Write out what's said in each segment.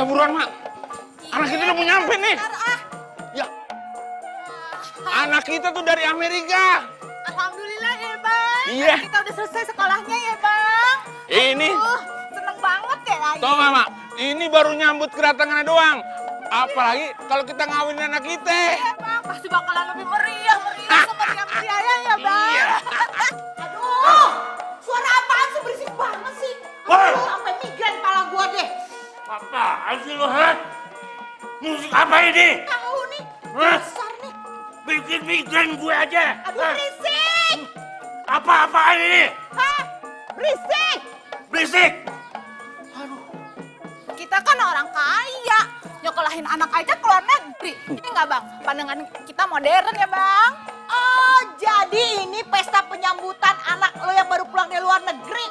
buruan, Mak. Anak kita udah mau nyampe nih. Ya. Anak kita tuh dari Amerika. Alhamdulillah ya, Bang. Iya. Kita udah selesai sekolahnya ya, Bang. Ini. Seneng banget ya, Lagi. Tau nggak, Mak? Ini baru nyambut kedatangannya doang. Apalagi kalau kita ngawinin anak kita. Iya, Bang. Pasti bakalan lebih meriah semeriah-meriahnya ya, Bang. Iya. Aduh, suara apaan sih? Berisik banget sih. Woi. Aduh, sampai migran kepala gua deh. Apaan sih lo, ha? Musik apa ini? Tahu nih, Hah? besar nih. Bikin migran gue aja. Aduh, Hah? berisik. Apa-apaan ini? Hah? Berisik. Berisik. Kita kan orang kaya, nyokolahin anak aja ke luar negeri. Ini nggak, Bang? Pandangan kita modern ya, Bang? Oh, jadi ini pesta penyambutan anak lo yang baru pulang dari luar negeri.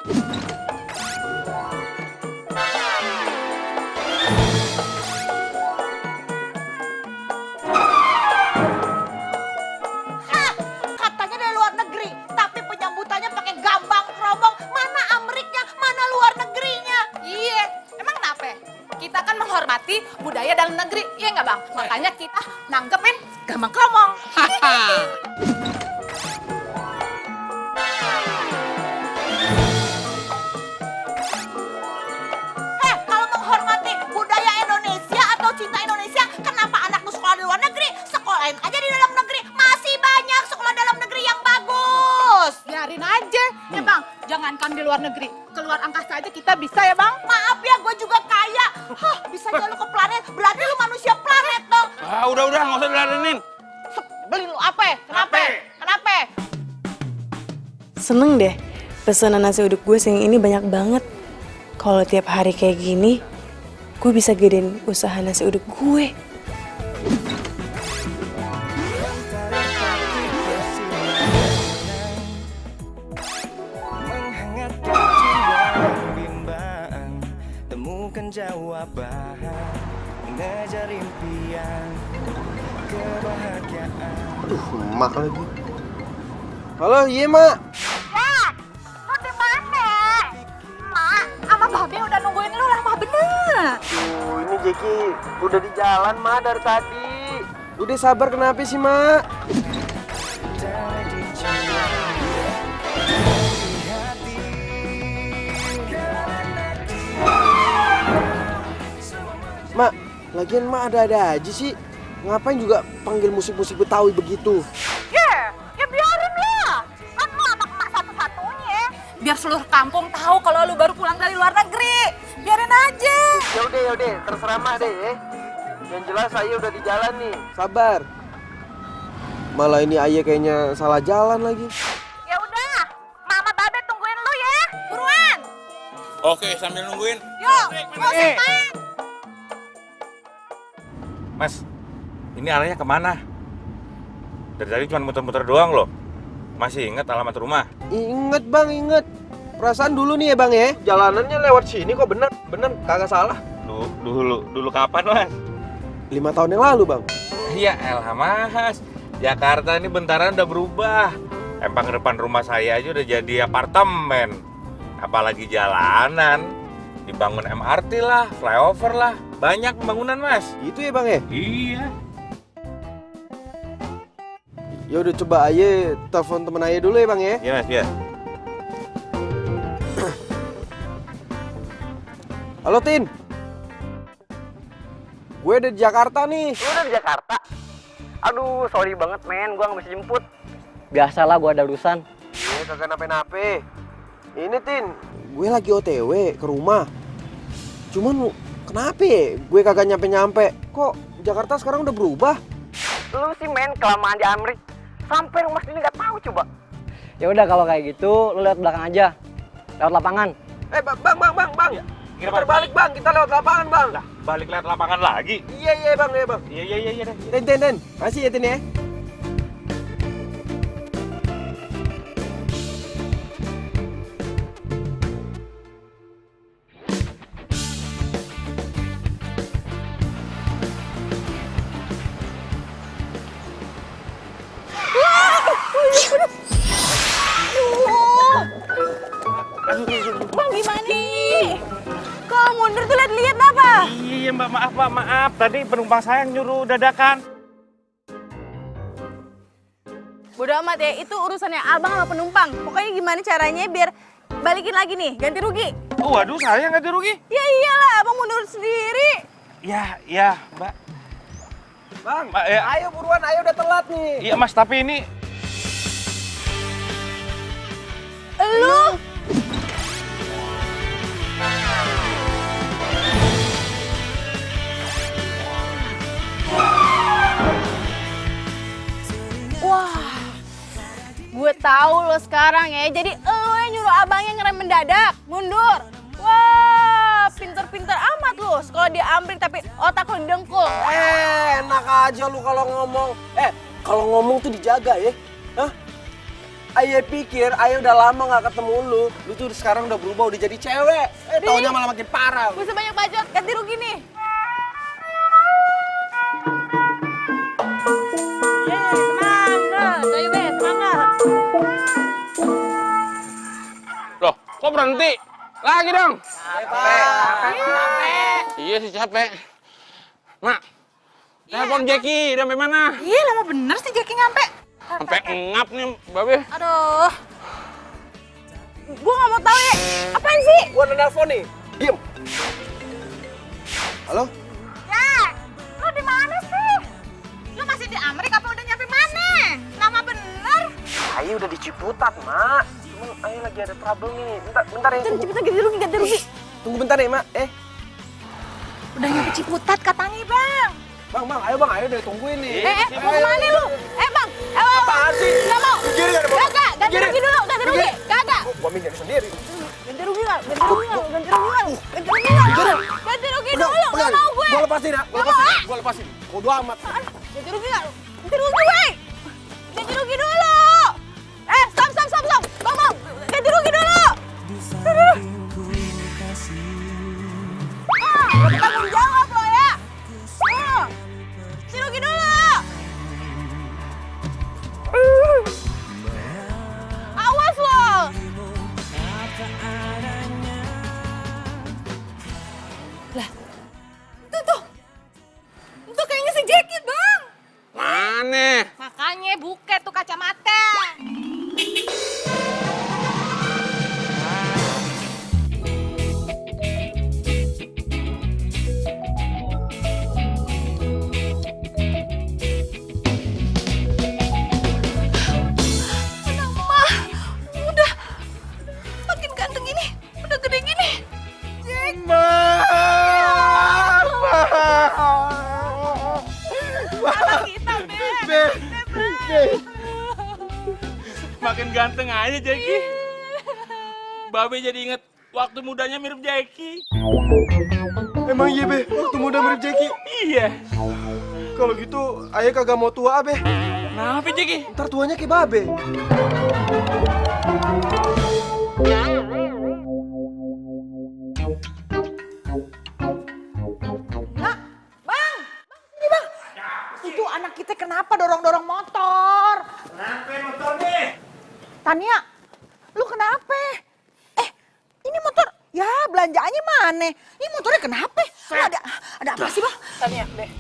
Hah, katanya dari luar negeri, tapi penyambutannya pakai gambang keromong. Mana Ameriknya, mana luar negerinya? Iya, emang kenapa? Kita kan menghormati budaya dalam negeri, iya nggak, Bang? Makanya kita nanggepin gambang keromong. Kalau menghormati budaya Indonesia atau cinta Indonesia, kenapa anak lu sekolah di luar negeri? Sekolahin aja di dalam negeri. Masih banyak sekolah dalam negeri yang bagus. Biarin aja, ya Bang. Jangankan di luar negeri, keluar angkasa aja kita bisa ya, Bang. Maaf ya, gue juga kaya. Hah, bisa aja lu ke planet, berarti lu manusia planet dong. Ah, udah, nggak usah diladenin. Beli lu apa? Kenapa? Kenapa? Seneng deh, pesanan nasi uduk gue siang ini banyak banget. Kalau tiap hari kayak gini, gue bisa gedein usaha nasi uduk gue. Menghangatkan jiwa bimbang, temukan jawaban, ngejar impian, kebahagiaan. Aduh, mak lagi. Halo, iya mak. Ya, lu di mana? Mak, sama Babe udah nungguin lu lama bener. Ini Jeki udah di jalan mak dari tadi. Udah sabar kenapa sih mak? Jadi jiwa di hati, Mak, lagian mak ada-ada aja sih. Ngapain juga panggil musik-musik Betawi begitu? Ya biarin lah. Kan lu anak emak satu-satunya. Biar seluruh kampung tahu kalau lu baru pulang dari luar negeri. Biarin aja. Ya udah, terserah mak deh ya. Yang jelas saya udah di jalan nih. Sabar. Malah ini ayah kayaknya salah jalan lagi. Ya udah, Mama Babe tungguin lu ya. Buruan. Oke, sambil nungguin. Yuk, musik main. Mas, ini arahnya kemana? Dari tadi cuma muter-muter doang loh. Masih inget alamat rumah? Ingat bang, inget. Perasaan dulu nih ya bang ya. Jalanannya lewat sini kok bener kagak salah. Dulu kapan, Mas? 5 tahun yang lalu bang. Iya, elah Mas. Jakarta ini bentaran udah berubah. Empang depan rumah saya aja udah jadi apartemen. Apalagi jalanan. Dibangun MRT lah, flyover lah. Banyak pembangunan, Mas. Gitu ya bang ya. Iya. Ya udah coba aja telepon temen ayah dulu ya bang ya. Iya, Mas, iya. Halo Tin. Gue udah di Jakarta nih. Lu udah di Jakarta? Aduh, sorry banget men, gua nggak bisa jemput. Biasalah gua ada urusan. Kagak nape-nape. Ini Tin, gue lagi OTW ke rumah. Cuman kenapa ya gue kagak nyampe-nyampe? Kok Jakarta sekarang udah berubah? Lu sih men, kelamaan di Amrik. Sampai rumah sini nggak tahu coba. Ya udah kalau kayak gitu, lu lewat belakang aja. Lewat lapangan. Bang. Gimana, Kita balik bang, kita lewat lapangan bang. Lah, balik lihat lapangan lagi. Iya bang. Iya. Tin. Masih ya Tin ya. Bang gimana nih? Kok mundur tuh lihat-lihat apa? Iya mbak, maaf. Tadi penumpang saya yang nyuruh dadakan. Bodo amat ya, itu urusannya abang sama penumpang. Pokoknya gimana caranya biar balikin lagi nih, ganti rugi. Oh, waduh, saya nggak dirugi. Ya iyalah, abang mau nurut sendiri. Ya, mbak. Bang, Mbak, ya. ayo buruan, ayo udah telat nih. Iya mas, tapi ini Lu? Wah, gue tahu lo sekarang ya. Jadi lo yang nyuruh abangnya ngerem mendadak, mundur. Wah, pinter-pinter amat lo. Sekolah di Amrik tapi otak lo dengkul. Enak aja lu kalau ngomong. Kalau ngomong tuh dijaga ya. Hah? Ayo pikir, ayo udah lama gak ketemu lu. Lu tuh sekarang udah berubah, udah jadi cewek. Taunya malah makin parah. Gue sebanyak bacot, ganti rugi nih. Semangat, ayo be, semangat. Loh, kok berhenti? Lagi dong. Iya sih capek. Mak, telepon Jackie, udah sampai mana? Iya, lama bener sih Jackie nyampe. Sampai ngap nih, Babe. Aduh. Gue gak mau tahu ya. Apaan sih? Gua udah nelfon nih. Diem. Halo? Ya, lu di mana sih? Lu masih di Amerika apa udah nyampe mana? Lama bener. Ayo udah di Ciputat, Mak. Cuman Ayo lagi ada trouble nih. Bentar ya. Cepetan ganti rugi. Tunggu bentar ya, Mak. Udah nyampe Ciputat katanya, Bang. Bang, ayo Bang, ayo udah tungguin nih. Mau kemana lu? Bang. Apaan sih? Gak mau. Gini gak ada, Bang. Kagak, ganti Gini. rugi dulu, ganti rugi. Kagak. Gua minjem sendiri. Ganti rugi nggak? Ganti rugi dulu, nggak mau gue. Gua lepasin ya. Gua lepasin. Bodo amat. Ganti rugi nggak? Ganti rugi, wey. Ganti rugi dulu. Stop. Bang. Ganti rugi dulu. Tanggung jawab lo ya. Ganti rugi dulu. Awas lo. Itu kayaknya si Jackie, Bang. Mana? Makanya buket tuh kacamata. Anak mah, udah makin ganteng gini, udah gede gini. Jack. Anak kita, Makin ganteng aja Jackie. Babe jadi inget waktu mudanya mirip Jackie. Emang iya, Be? Waktu muda mirip Jackie? Iya. Kalau gitu, Ayah kagak mau tua, Be. Kenapa Jackie? Ntar tuanya kayak Babe. Bang, sini Bang. Itu anak kita kenapa dorong-dorong motor? Kenapa motornya? Tania, lu kenapa? Ini motor, ya belanjaannya mana? Ini motornya kenapa? Lu ada apa sih Bang? Tanya, Deh.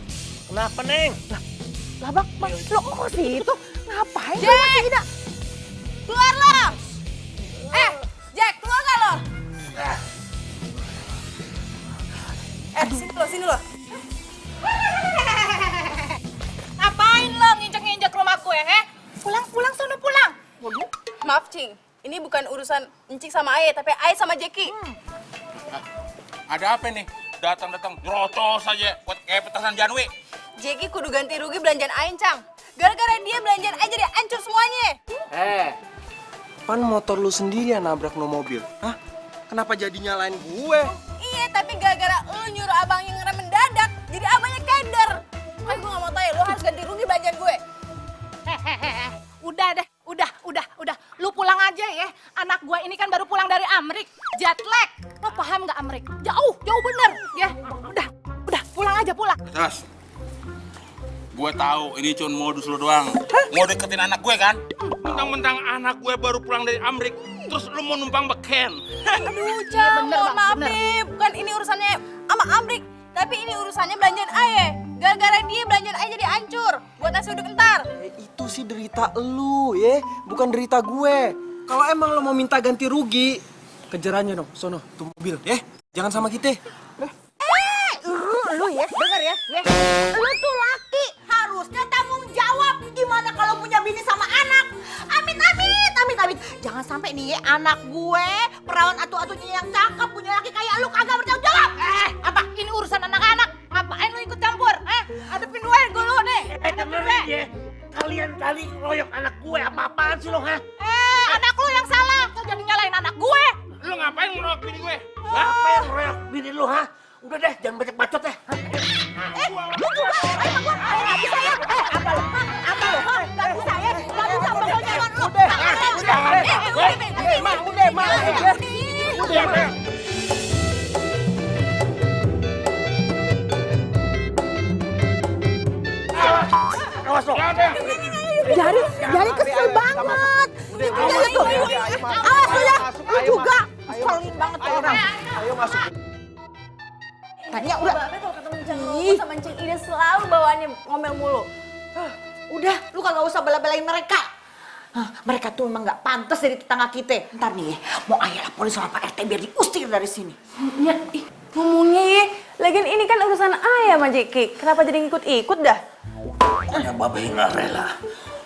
Kenapa, Neng? Lah Bang, lu kok ke situ? Ngapain lu masih tidak? Keluar lo! Jack, keluar gak lo? Sini lo. Ngapain lo nginjek-nginjek rumahku ya, Pulang, sono pulang. Maaf, Cing. Ini bukan urusan Encik sama Aye, tapi Aye sama Jackie. Ada apa nih? Datang-datang brocos aja buat kayak petasan Janwi. Jackie kudu ganti rugi belanjaan Aye, Cang. Gara-gara dia belanjaan Aye jadi hancur semuanya. Pan motor lu sendiri yang nabrak no mobil. Hah? Kenapa jadi nyalain gue? Iya, tapi gara-gara lu nyuruh abang yang ngerem mendadak, jadi abangnya keder. Kan gue gak mau tahu ya, lu harus ganti rugi belanjaan gue. Udah deh, udah. Lu pulang aja ya. Anak gua ini kan baru pulang dari Amrik, jet lag. Lo paham nggak Amrik? Jauh bener ya. Udah, pulang aja. Terus, gue tahu ini cuma modus lo doang. Mau deketin anak gue kan? Mentang-mentang anak gue baru pulang dari Amrik, terus lu mau numpang beken. Aduh, Cang, mohon maaf nih. Bukan ini urusannya sama Amrik. Tapi ini urusannya belanjaan Aye. Gara-gara dia belanjaan Aye jadi hancur. Buat nasi uduk ntar. Itu sih derita lu ya, bukan derita gue. Kalau emang lo mau minta ganti rugi, kejarannya dong, sono, tuh mobil ya. Jangan sama kita. Lu ya, denger ya. Lu tuh laki, harusnya tanggung jawab. Gimana kalau punya bini sama anak? Amit, amit, amit, amit. Jangan sampai nih ya, anak gue, perawan atu-atunya yang cakep, punya laki kayak lu kagak bertanggung jawab. Apa? Ini urusan anak-anak. Ngapain lu ikut campur? Hadepin gue lu nih. Dengerin ya, kalian kali ngeroyok anak gue apa-apaan sih lo, ha? Anak lu yang salah. Lu jadi nyalain anak gue. Lu ngapain ngeroyok bini gue? Siapa yang ngeroyok bini lo, ha? Udah deh, jangan bacot-bacot ya. Lu juga, gue nggak bisa ya. Apa lu? Apa lu? Nggak bisa ya. Nggak bisa, pokoknya lu. Udah. Awas lo. Jari kesel banget. Itu tuh. Awas lu ya. Lu juga. Keselin banget tuh orang. Ayo masuk. Tanya udah. Kalau ketemu Cang Romo sama Cing Ida selalu bawaannya ngomel mulu. Udah, lu kagak usah bela-belain mereka. Mereka tuh emang nggak pantas dari tetangga kita. Ntar nih, mau ayah laporin sama Pak RT biar diusir dari sini. Ya, ngomongnya ya. Lagian ini kan urusan ayah sama Jeki. Kenapa jadi ngikut-ikut dah? Ya babe nggak rela.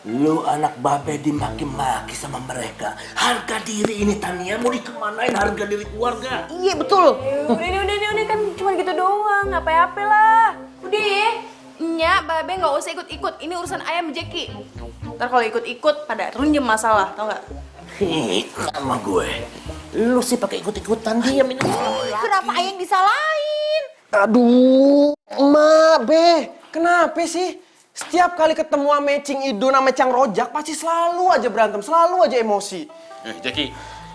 Lu anak babe dimaki-maki sama mereka. Harga diri ini Tania mau dikemanain harga diri keluarga? Iya betul. Udah kan cuma gitu doang. Apa-apa lah. Udah ya. Nya, babe nggak usah ikut-ikut. Ini urusan ayah sama Jeki. Ntar kalau ikut-ikut pada runjem masalah, tau nggak? Sama gue. Lu sih pakai ikut-ikutan diam ini. Kenapa ayah yang disalahin? Aduh, emak be, kenapa sih? Setiap kali ketemu sama Cing Idun sama Cang Rojak pasti selalu aja berantem, selalu aja emosi. Jackie,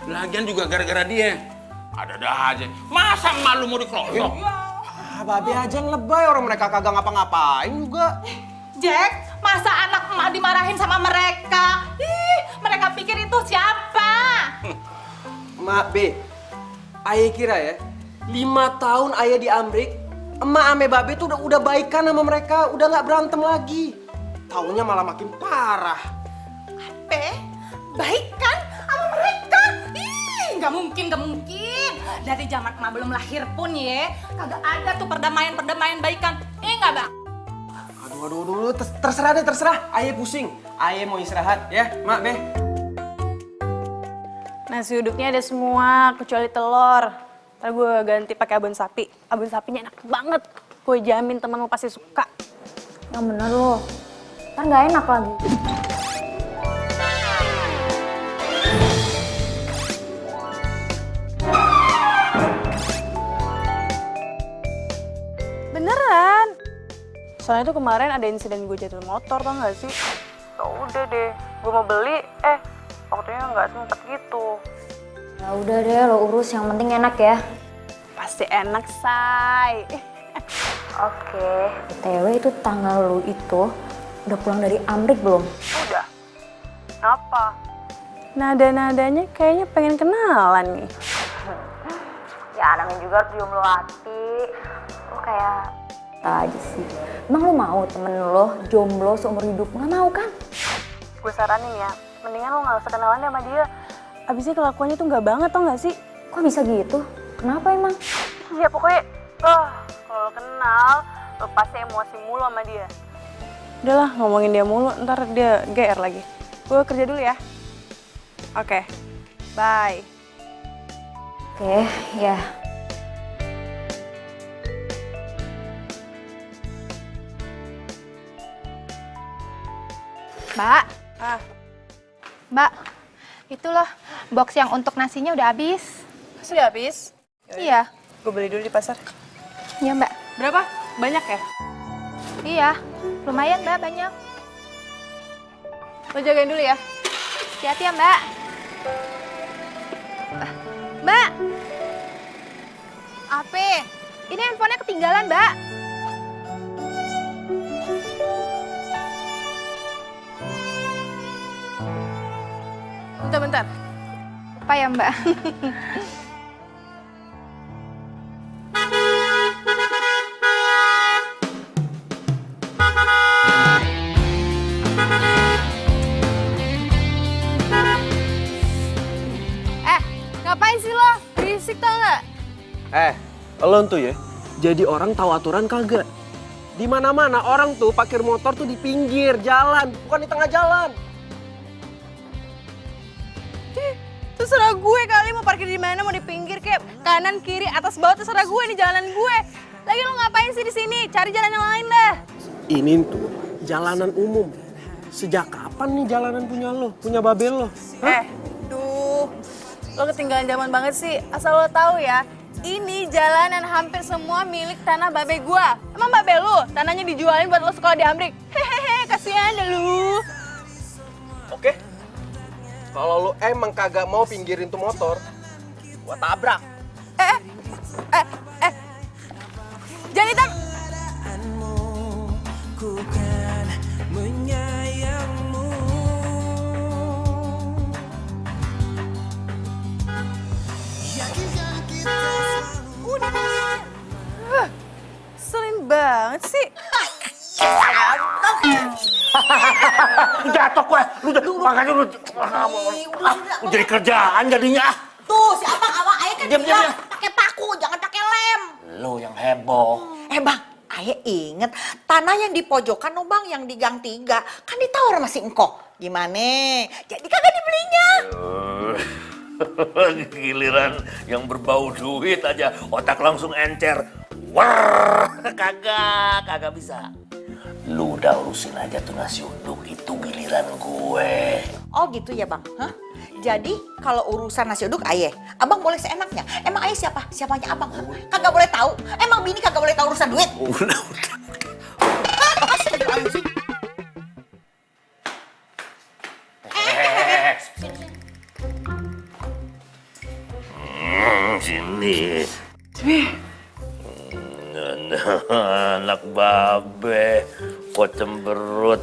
lagian juga gara-gara dia. Ada-ada aja. Masa malu mau dikeroyok? Babe aja yang lebay, orang mereka kagak ngapa-ngapain juga. Jack, masa anak emak dimarahin sama mereka? Ih, mereka pikir itu siapa? Mak be, ayah kira ya, 5 tahun ayah di Amrik, emak ame babe tuh udah baikan sama mereka, udah nggak berantem lagi. Taunya malah makin parah. Baikan sama mereka? Ih, nggak mungkin. Dari zaman emak belum lahir pun ya, kagak ada tuh perdamaian baikan. Nggak, Bang? Aduh, terserah deh, terserah. Ayah pusing, ayah mau istirahat ya, mak be. Nasi uduknya ada semua, kecuali telur. Ntar gue ganti pakai abon sapi. Abon sapinya enak banget. Gue jamin temen lo pasti suka. Yang bener lo. Ntar nggak enak lagi. Beneran. Soalnya tuh kemarin ada insiden gue jatuh motor, tau gak sih? Ya udah deh, gue mau beli, waktunya nggak sempet gitu. Ya udah deh, lo urus, yang penting enak ya. Pasti enak, say. Oke. BTW itu tanggal lu itu udah pulang dari Amrik belum? Udah. Apa? Nada-nadanya kayaknya pengen kenalan nih. Ya namanya juga harus jomblo hati. Lo kayak aja sih. Emang lo mau temen lo jomblo seumur hidup? Nggak mau kan? Gue saranin ya, mendingan lo gak usah kenalan deh sama dia. Abisnya kelakuannya tuh gak banget, tau gak sih? Kok bisa gitu? Kenapa emang? Ya pokoknya, kalau lo kenal, lo pasti emosi mulu sama dia. Udahlah, ngomongin dia mulu, ntar dia GR lagi. Gue kerja dulu ya. Oke, bye. Oke, ya. Mbak. Mbak, itu loh box yang untuk nasinya udah habis. Sudah habis? Iya. Gue beli dulu di pasar. Iya, Mbak. Berapa? Banyak ya? Iya, lumayan Mbak, banyak. Lo jagain dulu ya. Hati-hati ya, Mbak. Mbak. Apa? Ini handphonenya ketinggalan, Mbak. Bentar. Apa ya, Mbak? Lo tuh ya, jadi orang tahu aturan kagak? Di mana-mana orang tuh parkir motor tuh di pinggir jalan, bukan di tengah jalan. Terserah gue kali mau parkir di mana, mau di pinggir kayak kanan, kiri, atas, bawah, terserah gue, ini jalanan gue. Lagi lo ngapain sih di sini? Cari jalan yang lain dah. Ini tuh jalanan umum. Sejak kapan nih jalanan punya lo, punya babel lo? Lo ketinggalan zaman banget sih. Asal lo tahu ya, ini jalanan hampir semua milik tanah babe gue. Emang babe lo tanahnya dijualin buat lo sekolah di Amrik? Hehehe, kasihan deh lu. Oke. Kalau lo emang kagak mau pinggirin tuh motor, gua tabrak. Jangan hitam. Ku kan menyayangmu. Yakinkan kita Selin banget sih. Jatuh gue, makanya lu jadi kerjaan jadinya. Tuh, si Abang awak ayah kan Diam, bilang diam. pakai paku, jangan pakai lem. Lu yang heboh. Bang, ayah inget tanah yang di pojokan no bang, yang di gang 3 kan ditawar masih engkau. Gimana? Jadi kagak dibelinya. Giliran yang berbau duit aja otak langsung encer. Wah, kagak bisa. Lu udah urusin aja tuh nasi uduk, itu giliran gue. Oh gitu ya bang? Hah? Jadi kalau urusan nasi uduk ayah, abang boleh seenaknya. Emang ayah siapa? Siapanya abang? Hah? Kagak boleh tahu. Emang bini kagak boleh tahu urusan duit? Udah. Astagfirullahaladzim. Sini. Anak babe, kok cemberut.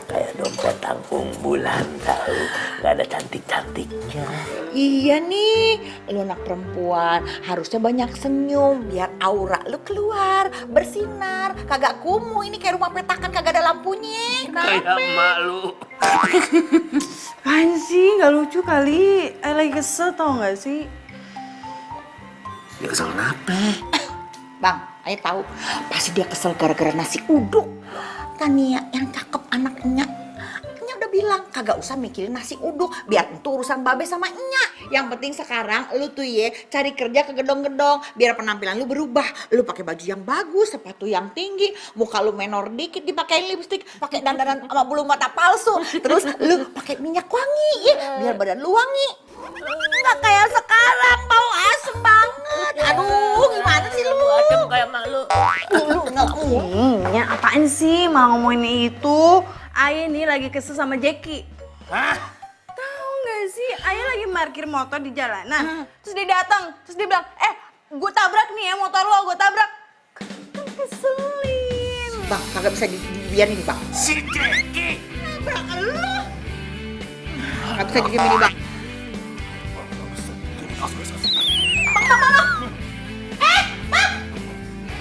Kayak dompet tanggung bulan tahu, nggak ada cantik-cantiknya. Iya nih, lu anak perempuan harusnya banyak senyum biar aura lu keluar, bersinar, kagak kumuh. Ini kayak rumah petakan kagak ada lampunya. Kayak emak lu. Apaan sih? Gak lucu kali. Lagi kesel tau gak sih? Dia kesel kenapa? Bang, ayah tahu pasti dia kesel gara-gara nasi uduk. Tania yang cakep anaknya. Nya udah bilang kagak usah mikirin nasi uduk, biar itu urusan babe sama Nya. Yang penting sekarang lu tuh ye cari kerja ke gedong-gedong biar penampilan lu berubah. Lu pakai baju yang bagus, sepatu yang tinggi, muka lu menor dikit dipakein lipstik, pakai dandanan sama bulu mata palsu. Terus lu pakai minyak wangi ya, biar badan lu wangi. Nggak kayak sekarang bau asem banget. Aduh, gimana sih lu? Adem kayak emak lu. Lu ngelamun. Ya apaan sih malah ngomongin itu? Ayah nih lagi kesel sama Jackie. Hah? Tahu nggak sih? Ayah lagi parkir motor di jalanan. Terus dia datang, terus dia bilang, gue tabrak nih ya motor lo, gue tabrak. Kan keselin. Bang, kagak bisa dibiarin bang. Si Jackie. Nabrak lu. Kagak bisa diem ini bang.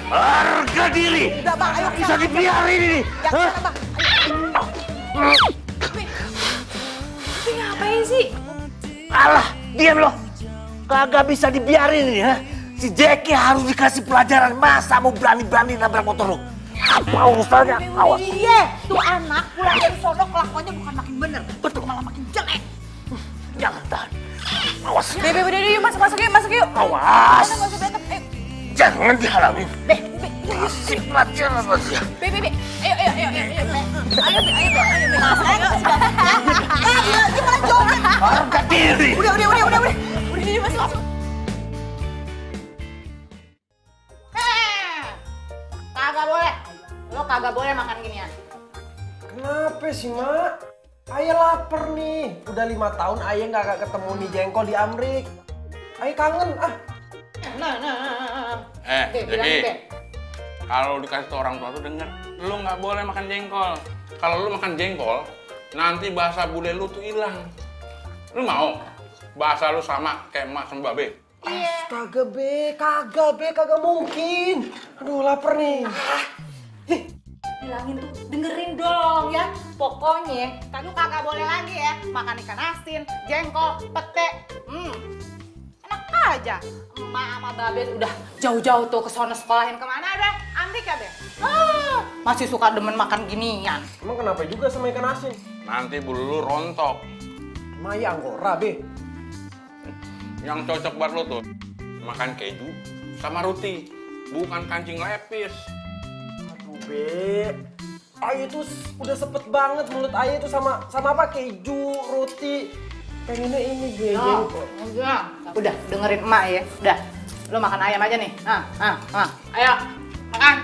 Harga diri. Udah bang, ayo Bisa dibiarin ini. Jangan bang. Tapi ngapain sih? Alah, diam lo. Kagak bisa dibiarin ini ya. Si Jackie harus dikasih pelajaran, masa mau berani-berani nabrak motor lo. Apa urusannya? Awas. Iya, tuh anak pulang dari sono kelakuannya bukan makin bener, betul malah makin jelek. Jangan tahan. Awas. Bebe, udah yuk, masuk yuk. Awas. Nggak usah berantem, ayo. Jangan dihalangin. Kasih pelajaran aja. Bebe, ayo. Ayo. Gimana jawabnya? Harga diri. Udah, Udah, masuk. Kagak boleh. Lo kagak boleh makan ginian. Kenapa sih, Mak? Ayah lapar nih. Udah 5 tahun ayah nggak ketemu nih jengkol di Amrik. Ayah kangen, ah. Jadi kalau dikasih tau orang tua tuh denger, lu nggak boleh makan jengkol. Kalau lu makan jengkol, nanti bahasa bule lu tuh hilang. Lu mau bahasa lu sama kayak emak sama babe? Astaga, kagak mungkin. Aduh, lapar nih. Bilangin tuh, dengerin dong ya. Pokoknya kagak boleh lagi ya makan ikan asin, jengkol, pete. Enak aja. Emak sama Babe udah jauh-jauh tuh ke sono sekolahin kemana deh? Amerika deh. Masih suka demen makan ginian. Emang kenapa juga sama ikan asin? Nanti bulu lu rontok. Maya Anggora, Be. Yang cocok buat lu tuh makan keju sama roti, bukan kancing lepis. Aduh, Be. Ayu tuh udah sepet banget mulut Ayu tuh sama apa? Keju, roti. Pengennya ini, Be. Jengkol. Udah dengerin emak ya. Udah, lu makan ayam aja nih. Ayo, makan.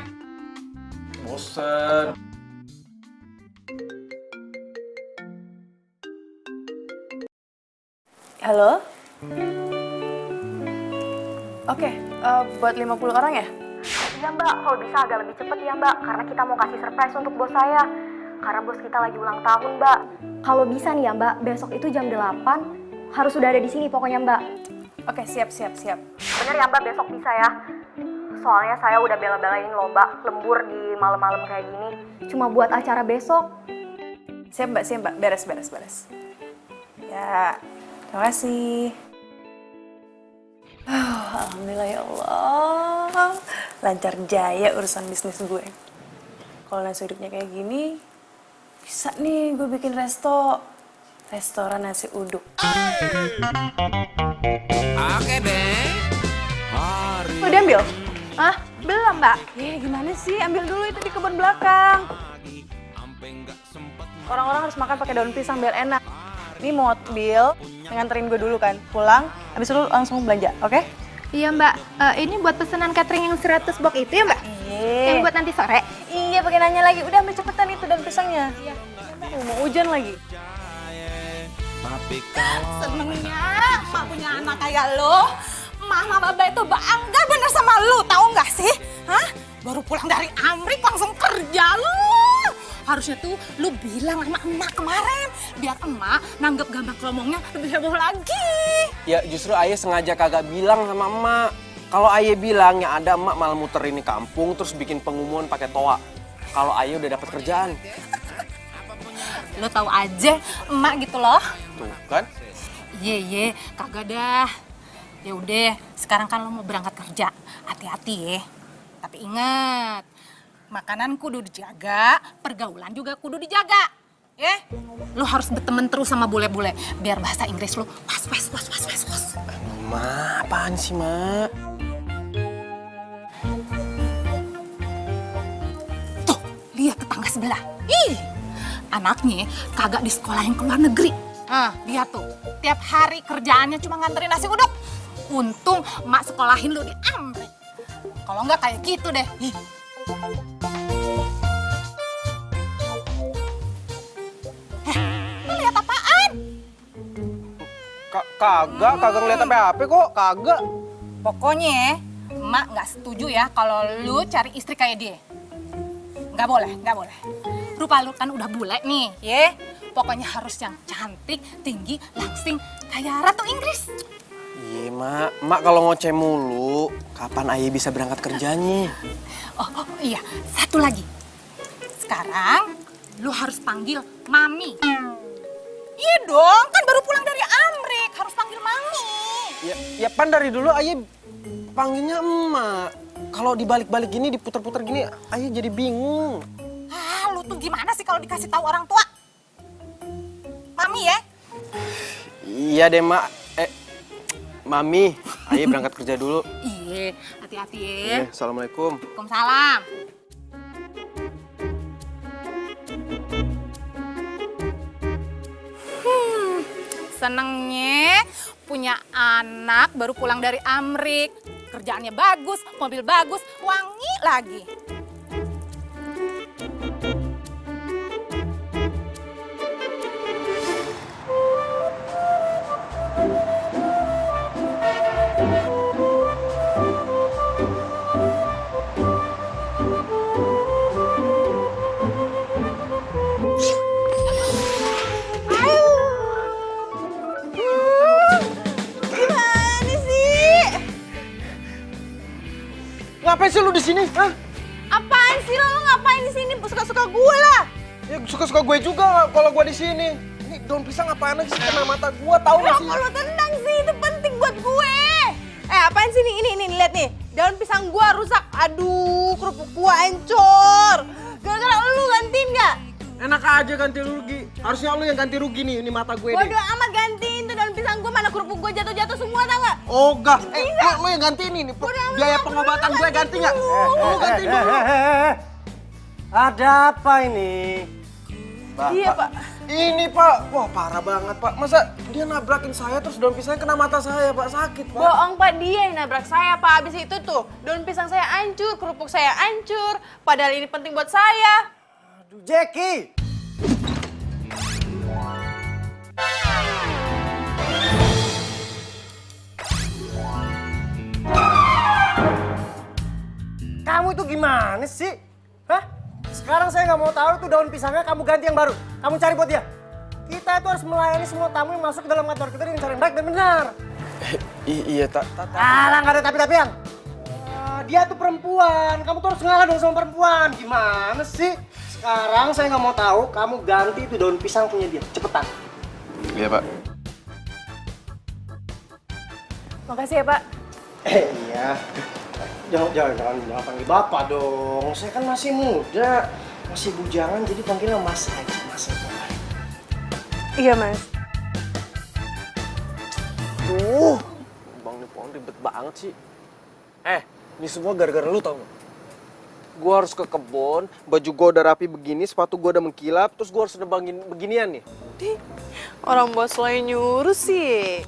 Bosen. Halo? Oke, buat 50 orang ya? Iya mbak, kalau bisa agak lebih cepet ya mbak, karena kita mau kasih surprise untuk bos saya. Karena bos kita lagi ulang tahun mbak. Kalau bisa nih ya mbak, besok itu jam 8 harus sudah ada di sini pokoknya mbak. Oke, siap. Bener ya mbak, besok bisa ya. Soalnya saya udah bela-belain loh mbak, lembur di malam-malam kayak gini. Cuma buat acara besok. Siap mbak, beres. Ya, terima kasih. Alhamdulillah ya Allah, lancar jaya urusan bisnis gue. Kalau nasi uduknya kayak gini, bisa nih gue bikin restoran nasi uduk. Oke deh. Udah diambil? Hah? Belum mbak? Gimana sih? Ambil dulu itu di kebun belakang. Orang-orang harus makan pakai daun pisang biar enak. Ini mobil, nganterin gue dulu kan, pulang, habis itu langsung belanja, oke? Iya mbak, ini buat pesanan catering yang 100 box itu ya mbak? Iya. Yang buat nanti sore? Iya, pakai nanya lagi. Udah ambil cepetan itu daun pisangnya. Iya. Mau hujan lagi. Senengnya emak punya anak kayak lo. Mama Baba itu bangga bener sama lu, tahu nggak sih? Hah? Baru pulang dari Amerika langsung kerja lu. Harusnya tuh lu bilang sama emak kemarin, biar emak nanggep gambar kelomongnya lebih heboh lagi. Ya justru Ayah sengaja kagak bilang sama emak. Kalau Ayah bilang ya ada emak malah muter ini kampung terus bikin pengumuman pakai toa. Kalau Ayah udah dapat kerjaan. Lu tahu aja emak gitu loh. Tuh kan? Iya, kagak dah. Ya udah, sekarang kan lo mau berangkat kerja. Hati-hati ya. Tapi ingat, makanan kudu dijaga, pergaulan juga kudu dijaga. Ya? Lo harus berteman terus sama bule-bule biar bahasa Inggris lo was. Ma, apaan sih, Ma? Tuh, lihat tetangga sebelah. Ih, anaknya kagak disekolahin ke luar negeri. Lihat tuh, tiap hari kerjaannya cuma nganterin nasi uduk. Untung mak sekolahin lu di Amerika. Kalau enggak kayak gitu deh. Lu lihat apaan? Kagak ngeliat apa-apa kok, kagak. Pokoknya mak nggak setuju ya kalau lu cari istri kayak dia. Nggak boleh. Rupa lu kan udah bule nih, ya. Pokoknya harus yang cantik, tinggi, langsing, kayak Ratu Inggris. Iya, Mak kalau ngoceh mulu, kapan Ayah bisa berangkat kerjanya? Oh iya, satu lagi. Sekarang lu harus panggil Mami. Iya dong, kan baru pulang dari Amerika, harus panggil Mami. Ya pan dari dulu Ayah panggilnya emak. Kalau dibalik-balik gini, diputer-puter gini, Ayah jadi bingung. Lu tuh gimana sih kalau dikasih tahu orang tua? Mami ya? Iya deh, Mak. Mami, Ayah berangkat kerja dulu. Iya, hati-hati ya. Iya, Assalamualaikum. Waalaikumsalam. Senengnya punya anak baru pulang dari Amerika. Kerjaannya bagus, mobil bagus, wangi lagi. Ngapain sih lu di sini? Hah? Apaan sih lo ngapain di sini? Suka-suka gue lah. Ya suka-suka gue juga kalau gue di sini. Ini daun pisang apaan aja sih kena mata gue, tahu nggak sih? Rokok lo tendang sih, itu penting buat gue. Apaan sih nih? Ini lihat nih. Daun pisang gua rusak. Aduh, kerupuk gua hancur. Gara-gara lu gantiin nggak? Enak aja ganti rugi. Harusnya lu yang ganti rugi nih, ini mata gue nih. Bodoh amat gantiin tuh daun pisang gua, mana kerupuk gua jatuh-jatuh semua tau nggak? Oh enggak, lu yang gantiin ini. Biaya pengobatan gue ganti nggak? Lu ganti dulu. Ada apa ini? Iya, Pak. Ini Pak, wah parah banget Pak. Masa dia nabrakin saya terus daun pisangnya kena mata saya Pak, sakit Pak. Bohong Pak, dia yang nabrak saya Pak. Habis itu tuh daun pisang saya hancur, kerupuk saya hancur. Padahal ini penting buat saya. Aduh, Jackie! Kamu itu gimana sih? Hah? Sekarang saya nggak mau tahu tuh daun pisangnya kamu ganti yang baru. Kamu cari buat dia. Kita itu harus melayani semua tamu yang masuk ke dalam kantor kita dengan cara yang baik dan benar. Iya, Alah, nggak ada tapi-tapian. Dia tuh perempuan. Kamu tuh harus ngalah dong sama perempuan. Gimana sih? Sekarang saya nggak mau tahu. Kamu ganti itu daun pisang punya dia. Cepetan. Iya Pak. Makasih ya Pak. Iya. Jangan panggil bapak dong. Saya kan masih muda, masih bujangan, jadi panggilnya mas aja, mas aja. Iya Mas. Bang Nipon ribet banget sih. Ini semua gara-gara lu tau gak? Gua harus ke kebun, baju gua udah rapi begini, sepatu gua udah mengkilap, terus gua harus nebangin beginian nih. Orang bos lo yang nyuruh sih.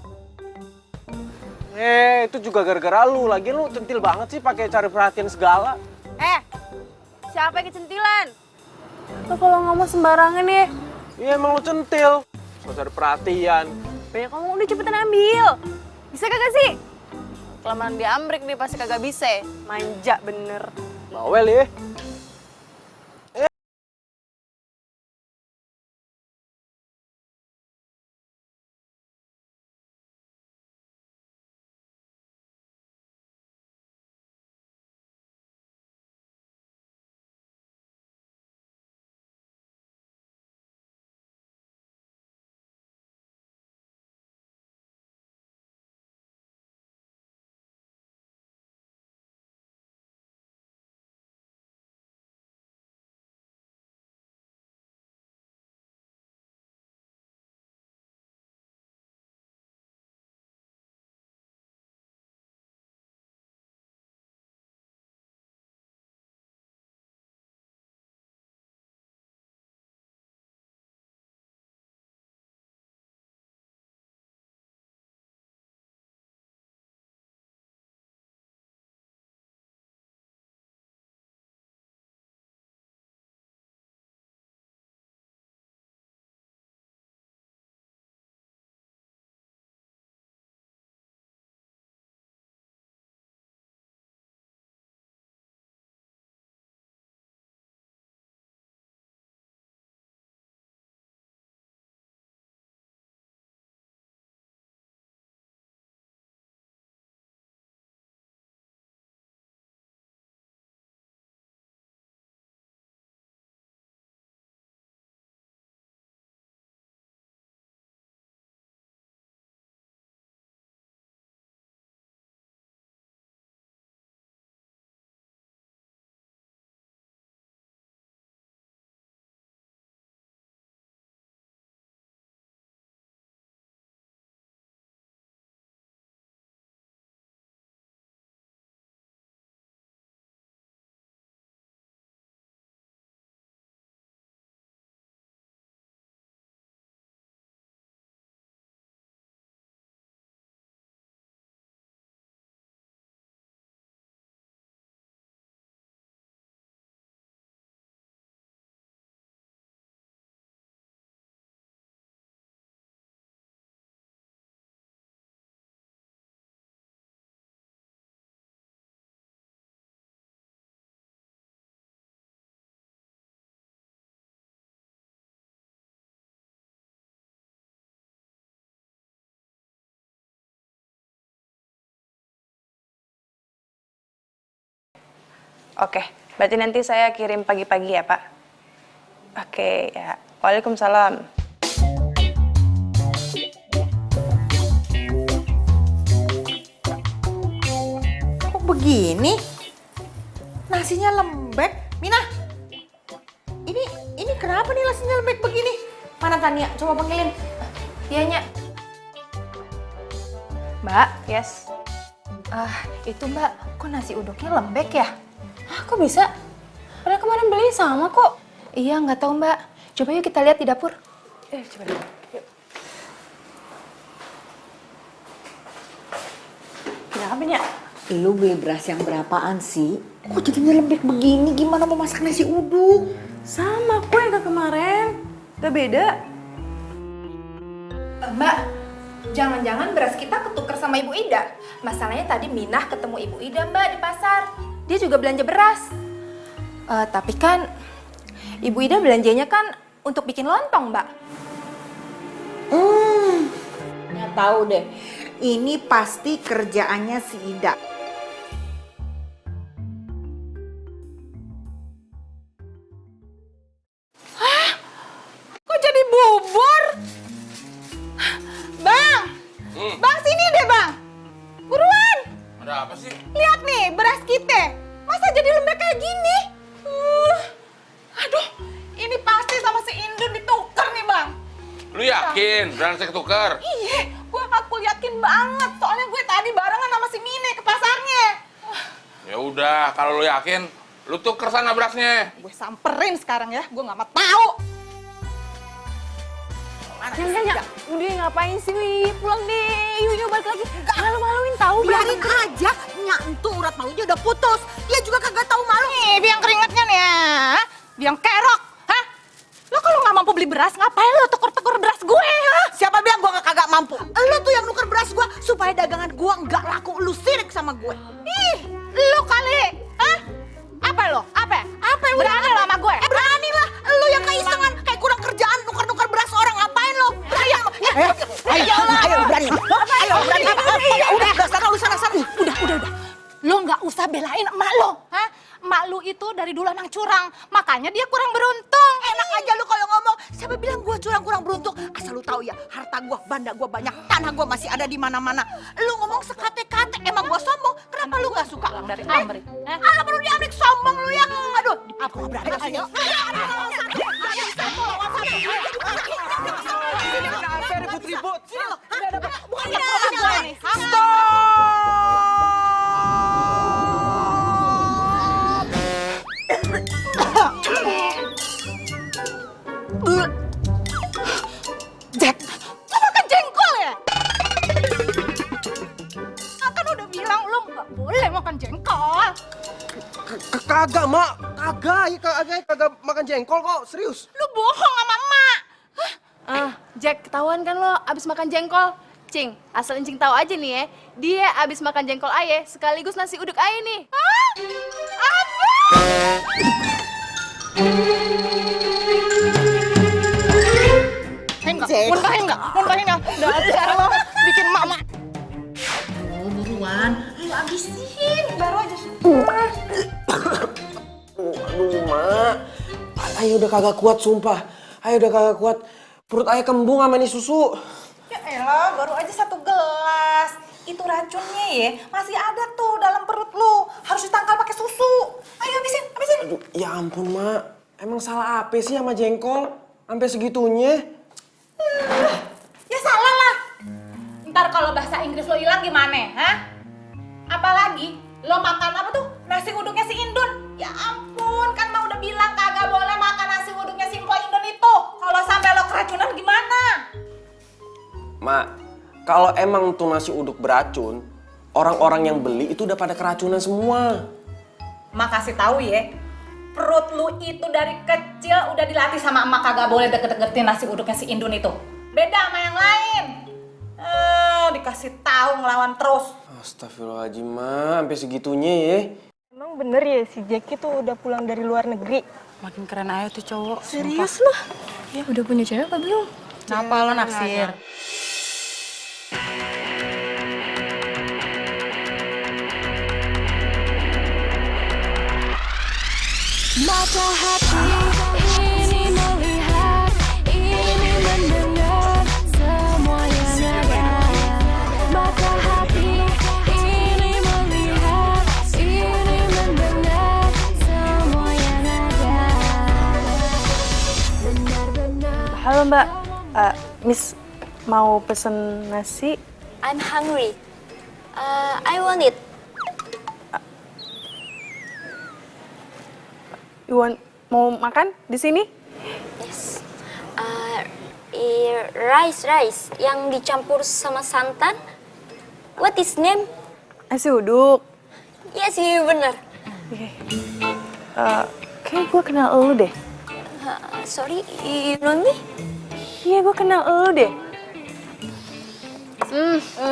Itu juga gara-gara lu. Lagian lu centil banget sih pakai cari perhatian segala. Siapa yang kecentilan? Lo kalau ngomong sembarangan ya. Iya emang lu centil. Gak cari perhatian. Banyak ngomong, udah cepetan ambil. Bisa kagak sih? Kelamaan di Amrik nih pasti kagak bisa. Manja bener. Bawel ya. Oke, berarti nanti saya kirim pagi-pagi ya Pak? Oke, ya. Waalaikumsalam. begini? Nasinya lembek. Mina, ini kenapa nih nasinya lembek begini? Mana Tania? Coba panggilin. Iya, Nya. Mbak, yes. Itu Mbak, kok nasi uduknya lembek ya? Hah, kok bisa? Padahal kemarin beli sama kok. Iya, nggak tahu Mbak. Coba yuk kita lihat di dapur. Coba deh. Kenapa, Nya? Lu beli beras yang berapaan sih? Kok jadinya lembek begini? Gimana mau masak nasi uduk? Sama kok yang ke kemarin. Gak beda. Mbak, jangan-jangan beras kita ketukar sama Ibu Ida. Masalahnya tadi Minah ketemu Ibu Ida Mbak di pasar. Dia juga belanja beras. Tapi kan Ibu Ida belanjanya kan untuk bikin lontong Mbak. Nggak tahu deh. Ini pasti kerjaannya si Ida. Kok jadi bubur? Bang! Bang, sini deh, Bang. Buruan! Ada apa sih? Lihat nih, beras kita. Masa jadi lembek kayak gini? Aduh, ini pasti sama si Indun ditukar nih, Bang. Lu yakin berasnya ketukar? Iya, aku yakin banget. Soalnya gue tadi barengan sama si Mine ke pasarnya. Ya udah, kalau lu yakin, lu tuker sana berasnya. Gue samperin sekarang ya, gue nggak mau tahu. Nya, udah ngapain sih, Wi? Pulang deh, yuk balik lagi. Malu-maluin tahu, Biarin aja, nyantu urat malunya udah putus. Dia juga kagak tahu malu. Nih, biang keringetnya nih ya. Biang kerok, hah? Lo kalau nggak mampu beli beras, ngapain lo tuker-tuker beras gue, ha? Siapa bilang gua kagak mampu? Lu tuh yang nuker beras gua supaya dagangan gua nggak laku. Lu sirik sama gue. Ih, lo kali, hah? Apa lo? Apa? Apa yang berani lo sama gue? Berani lah, lu yang keisengan kayak kurang kerjaan nuker-nuker beras orang. Ngapain lo? Berani. Ayo berani. Ayo berani. Udah, sana lu sana. Udah. Lo nggak usah belain emak lo, hah? Emak lu itu dari dulu emang curang, makanya dia kurang beruntung. Enak aja lu kalau ngomong. Siapa bilang gua curang kurang beruntung? Asal lu tahu ya, harta gua, banda gua banyak, tanah gua masih ada di mana-mana. Lu ngomong sekate-kate, emang gua sombong. Kenapa lu nggak suka? Dari Amrik. Alah baru di Amrik sombong lu ya. Aduh, aku nggak berani. Ayo. Ribut-ribut. Bukan gue nih. Jack, lu makan jengkol ya? Kan udah bilang lu nggak boleh makan jengkol. Kagak, Mak. Kagak makan jengkol kok, serius. Lu bohong sama emak. Jack, ketahuan kan lo abis makan jengkol? Cing, asal Encing tahu aja nih ya, dia abis makan jengkol aye sekaligus nasi uduk aye nih. Hah? Apa? Muntahin nggak? Dasar lo bikin mama. Oh, buruan. Lu habisin. Baru aja. Aduh, Mak. Ayo udah kagak kuat, sumpah. Ayo udah kagak kuat. Perut ayah kembung sama ini susu. Ya elah, baru aja 1 gelas. Itu racunnya ya, masih ada tuh dalam perut lu. Harus ditangkal pakai susu. Ayo habisin. Aduh, ya ampun, Mak. Emang salah apa sih sama jengkol? Sampai segitunya? Ya salah lah. Ntar kalau bahasa Inggris lo hilang gimana, ha? Apalagi lo makan apa tuh? Nasi uduknya si Indun. Ya ampun, kan mah udah bilang kagak boleh makan nasi uduknya si Mpok Indun itu. Kalau sampai lo keracunan gimana? Mak, kalau emang tuh nasi uduk beracun, orang-orang yang beli itu udah pada keracunan semua. Mak kasih tahu ya, perut lu itu dari kecil udah dilatih sama emak kagak boleh deket-deketin nasi uduknya si Indun itu. Beda sama yang lain. Dikasih tahu ngelawan terus. Astagfirullahaladzim, Mak. Sampai segitunya ya. Emang bener ya si Jack itu udah pulang dari luar negeri? Makin keren aja tuh cowok. Serius loh? Ya udah punya cewek apa belum? Kenapa lo naksir? Mata hati ini melihat, ini mendengar semua yang ada. Mata hati ini melihat, Halo Mbak, Miss mau pesen nasi? I'm hungry. I want it. Mau makan di sini? Yes. Rice yang dicampur sama santan. What is name? Nasi uduk. Yes, iya bener. Oke. Kayak gue kenal elu deh. Sorry, you know me? Iya, gue kenal elu deh.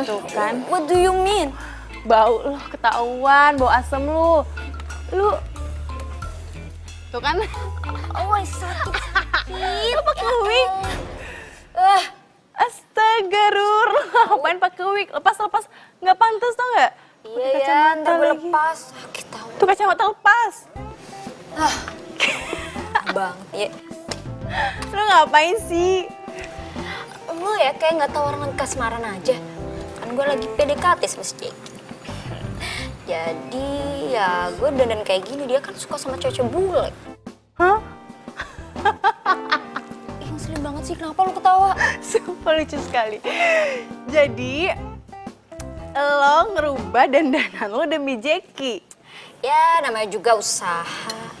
Tuh kan. What do you mean? Bau lo ketahuan, bau asem lu. Tuh kan. Oh, sakit. Lu pakai wig. Astaga, Rur. Ngapain pakai wig? Lepas. Nggak pantas tau nggak? Iya, ntar gue lepas. Sakit tau. Tuh kacamata lepas. Banget ya. Lu ngapain sih? Lu ya kayak nggak tahu orang kasmaran aja. Kan gue lagi PDKT sama si Jake. Jadi ya gue dandan kayak gini, dia kan suka sama cewek bule. Hah? Ngeselin banget sih, kenapa lu ketawa? Sumpah lucu sekali. Jadi lo ngerubah dandanan lo demi Jackie. Ya namanya juga usaha.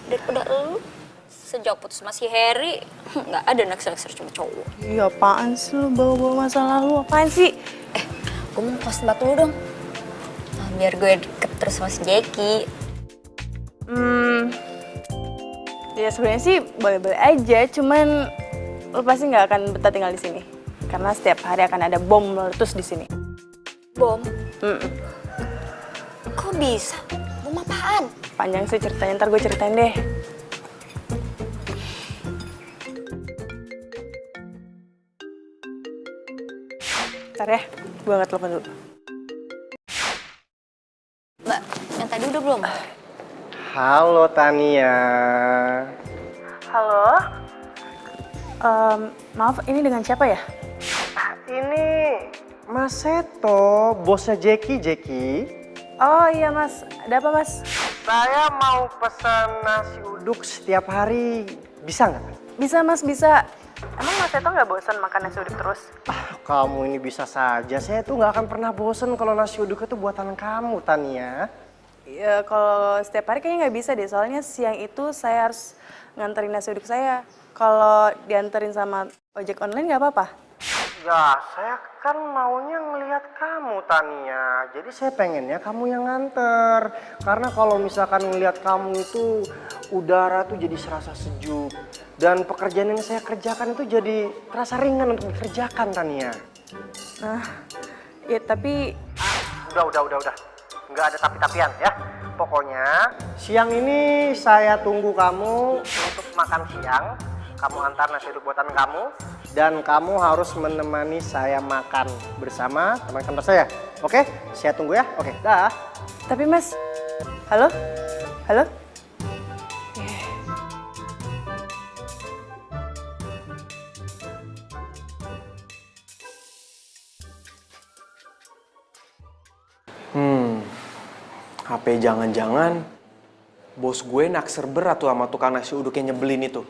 Daripada lu sejak putus sama si Harry, nggak ada naksir-naksir cuma cowok. Iya apaan sih lo bawa-bawa masa lalu, apaan sih? Gue mau pos tempat lu dong. Nah, biar gue deket terus sama si Jackie. Ya sebenarnya sih boleh-boleh aja, cuman lo pasti nggak akan betah tinggal di sini. Karena setiap hari akan ada bom meletus di sini. Bom? Kok bisa? Bom apaan? Panjang sih ceritanya, ntar gue ceritain deh. Ntar ya, gue angkat telepon dulu. Mbak, yang tadi udah belum? Halo Tania. Halo? Maaf, ini dengan siapa ya? Ini Mas Seto, bosnya Jackie. Oh iya mas, ada apa mas? Saya mau pesan nasi uduk setiap hari, bisa nggak? Bisa mas, bisa. Emang mas Seto nggak bosan makan nasi uduk terus? Kamu ini bisa saja, saya tuh nggak akan pernah bosen kalau nasi uduk itu buatan kamu, Tania. Ya kalau setiap hari kayaknya nggak bisa deh, soalnya siang itu saya harus nganterin nasi uduk saya. Kalau dianterin sama ojek online nggak apa-apa? Ya, saya kan maunya ngelihat kamu, Tania. Jadi saya pengennya kamu yang nganter. Karena kalau misalkan ngelihat kamu itu udara tuh jadi serasa sejuk. Dan pekerjaan yang saya kerjakan itu jadi terasa ringan untuk dikerjakan, Tania. Nah, ya tapi... Udah. Nggak ada tapi-tapian ya. Pokoknya siang ini saya tunggu kamu untuk makan siang. Kamu antar nasi uduk buatan kamu. Dan kamu harus menemani saya makan bersama teman kantor saya. Oke? Saya tunggu ya. Oke, dah. Tapi mas... Halo? HP jangan-jangan bos gue naksir berat tuh sama tukang nasi uduk yang nyebelin itu.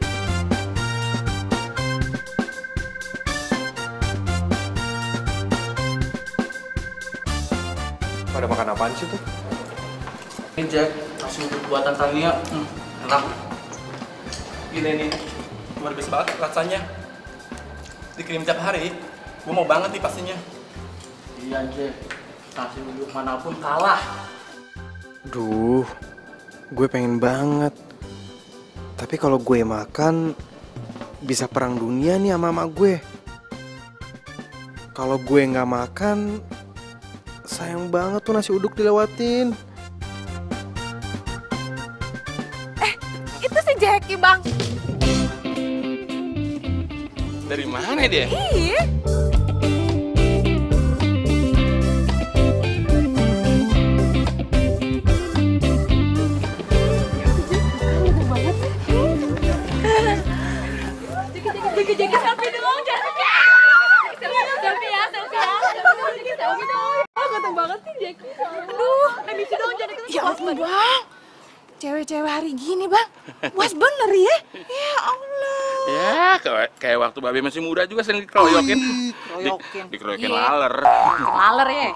Pada makan apaan sih tuh? Ini Jack, nasi uduk buatan Tania, enak. Gini nih, luar biasa banget rasanya. Dikirim tiap hari, gue mau banget nih pastinya. Iya Jack, nasi uduk manapun kalah. Duh, gue pengen banget. Tapi kalau gue makan, bisa perang dunia nih sama emak gue. Kalau gue nggak makan, sayang banget tuh nasi uduk dilewatin. Itu si Jackie, Bang. Dari mana dia? Iya. Jackie selfie dong, Jackie. Selfie ya. Selfie dong. Oh, ganteng banget sih Jackie. Aduh, emisi dong jadi kita. Ya ampun, Bang. Cewek-cewek hari gini, Bang. Puas bener ya? Ya Allah. Ya, kayak waktu babe masih muda juga sering dikeroyokin. Dikeroyokin laler. Laler ya.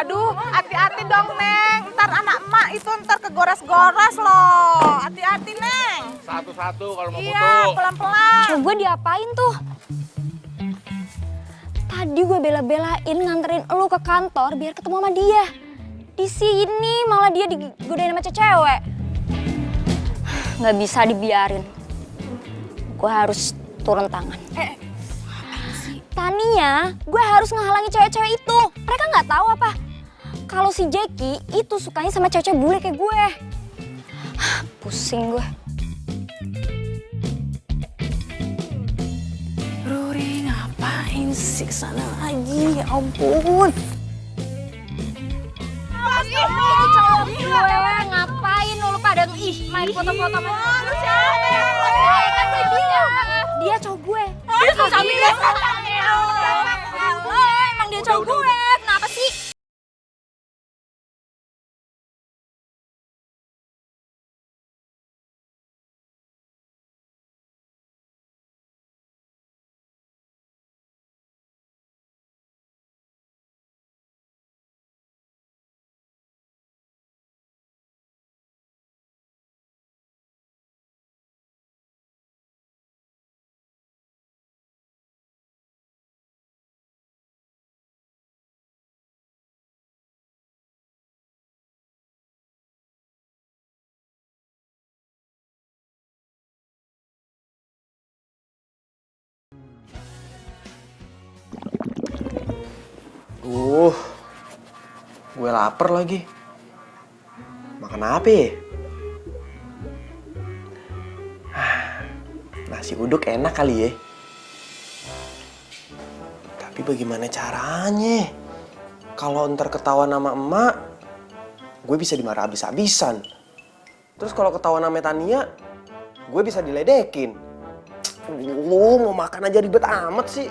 Aduh, hati-hati dong, Neng. Ntar anak emak itu ntar kegoras-goras loh. Hati-hati, Neng. Satu-satu kalau mau foto. Iya, pelan-pelan. Gue diapain tuh? Tadi gue bela-belain nganterin elu ke kantor biar ketemu sama dia. Di sini malah dia digodain sama cewek. Nggak bisa dibiarin. Gue harus turun tangan. Tania, gue harus ngehalangi cewek-cewek itu. Mereka nggak tahu apa kalau si Jackie itu sukanya sama cewek-cewek bule kayak gue. Pusing gue. Ruri ngapain sih kesana lagi? Ya ampun. Gue ngapain lu pada main foto-foto sama kan dia cowok gue. Dia cowok gue. Emang dia cowok gue. Kenapa sih? Gue lapar lagi. Makan apa ya? Nasi uduk enak kali ya. Tapi bagaimana caranya? Kalau ntar ketahuan sama emak, gue bisa dimarah habis-habisan. Terus kalau ketahuan sama Tania, gue bisa diledekin. Mau makan aja ribet amat sih.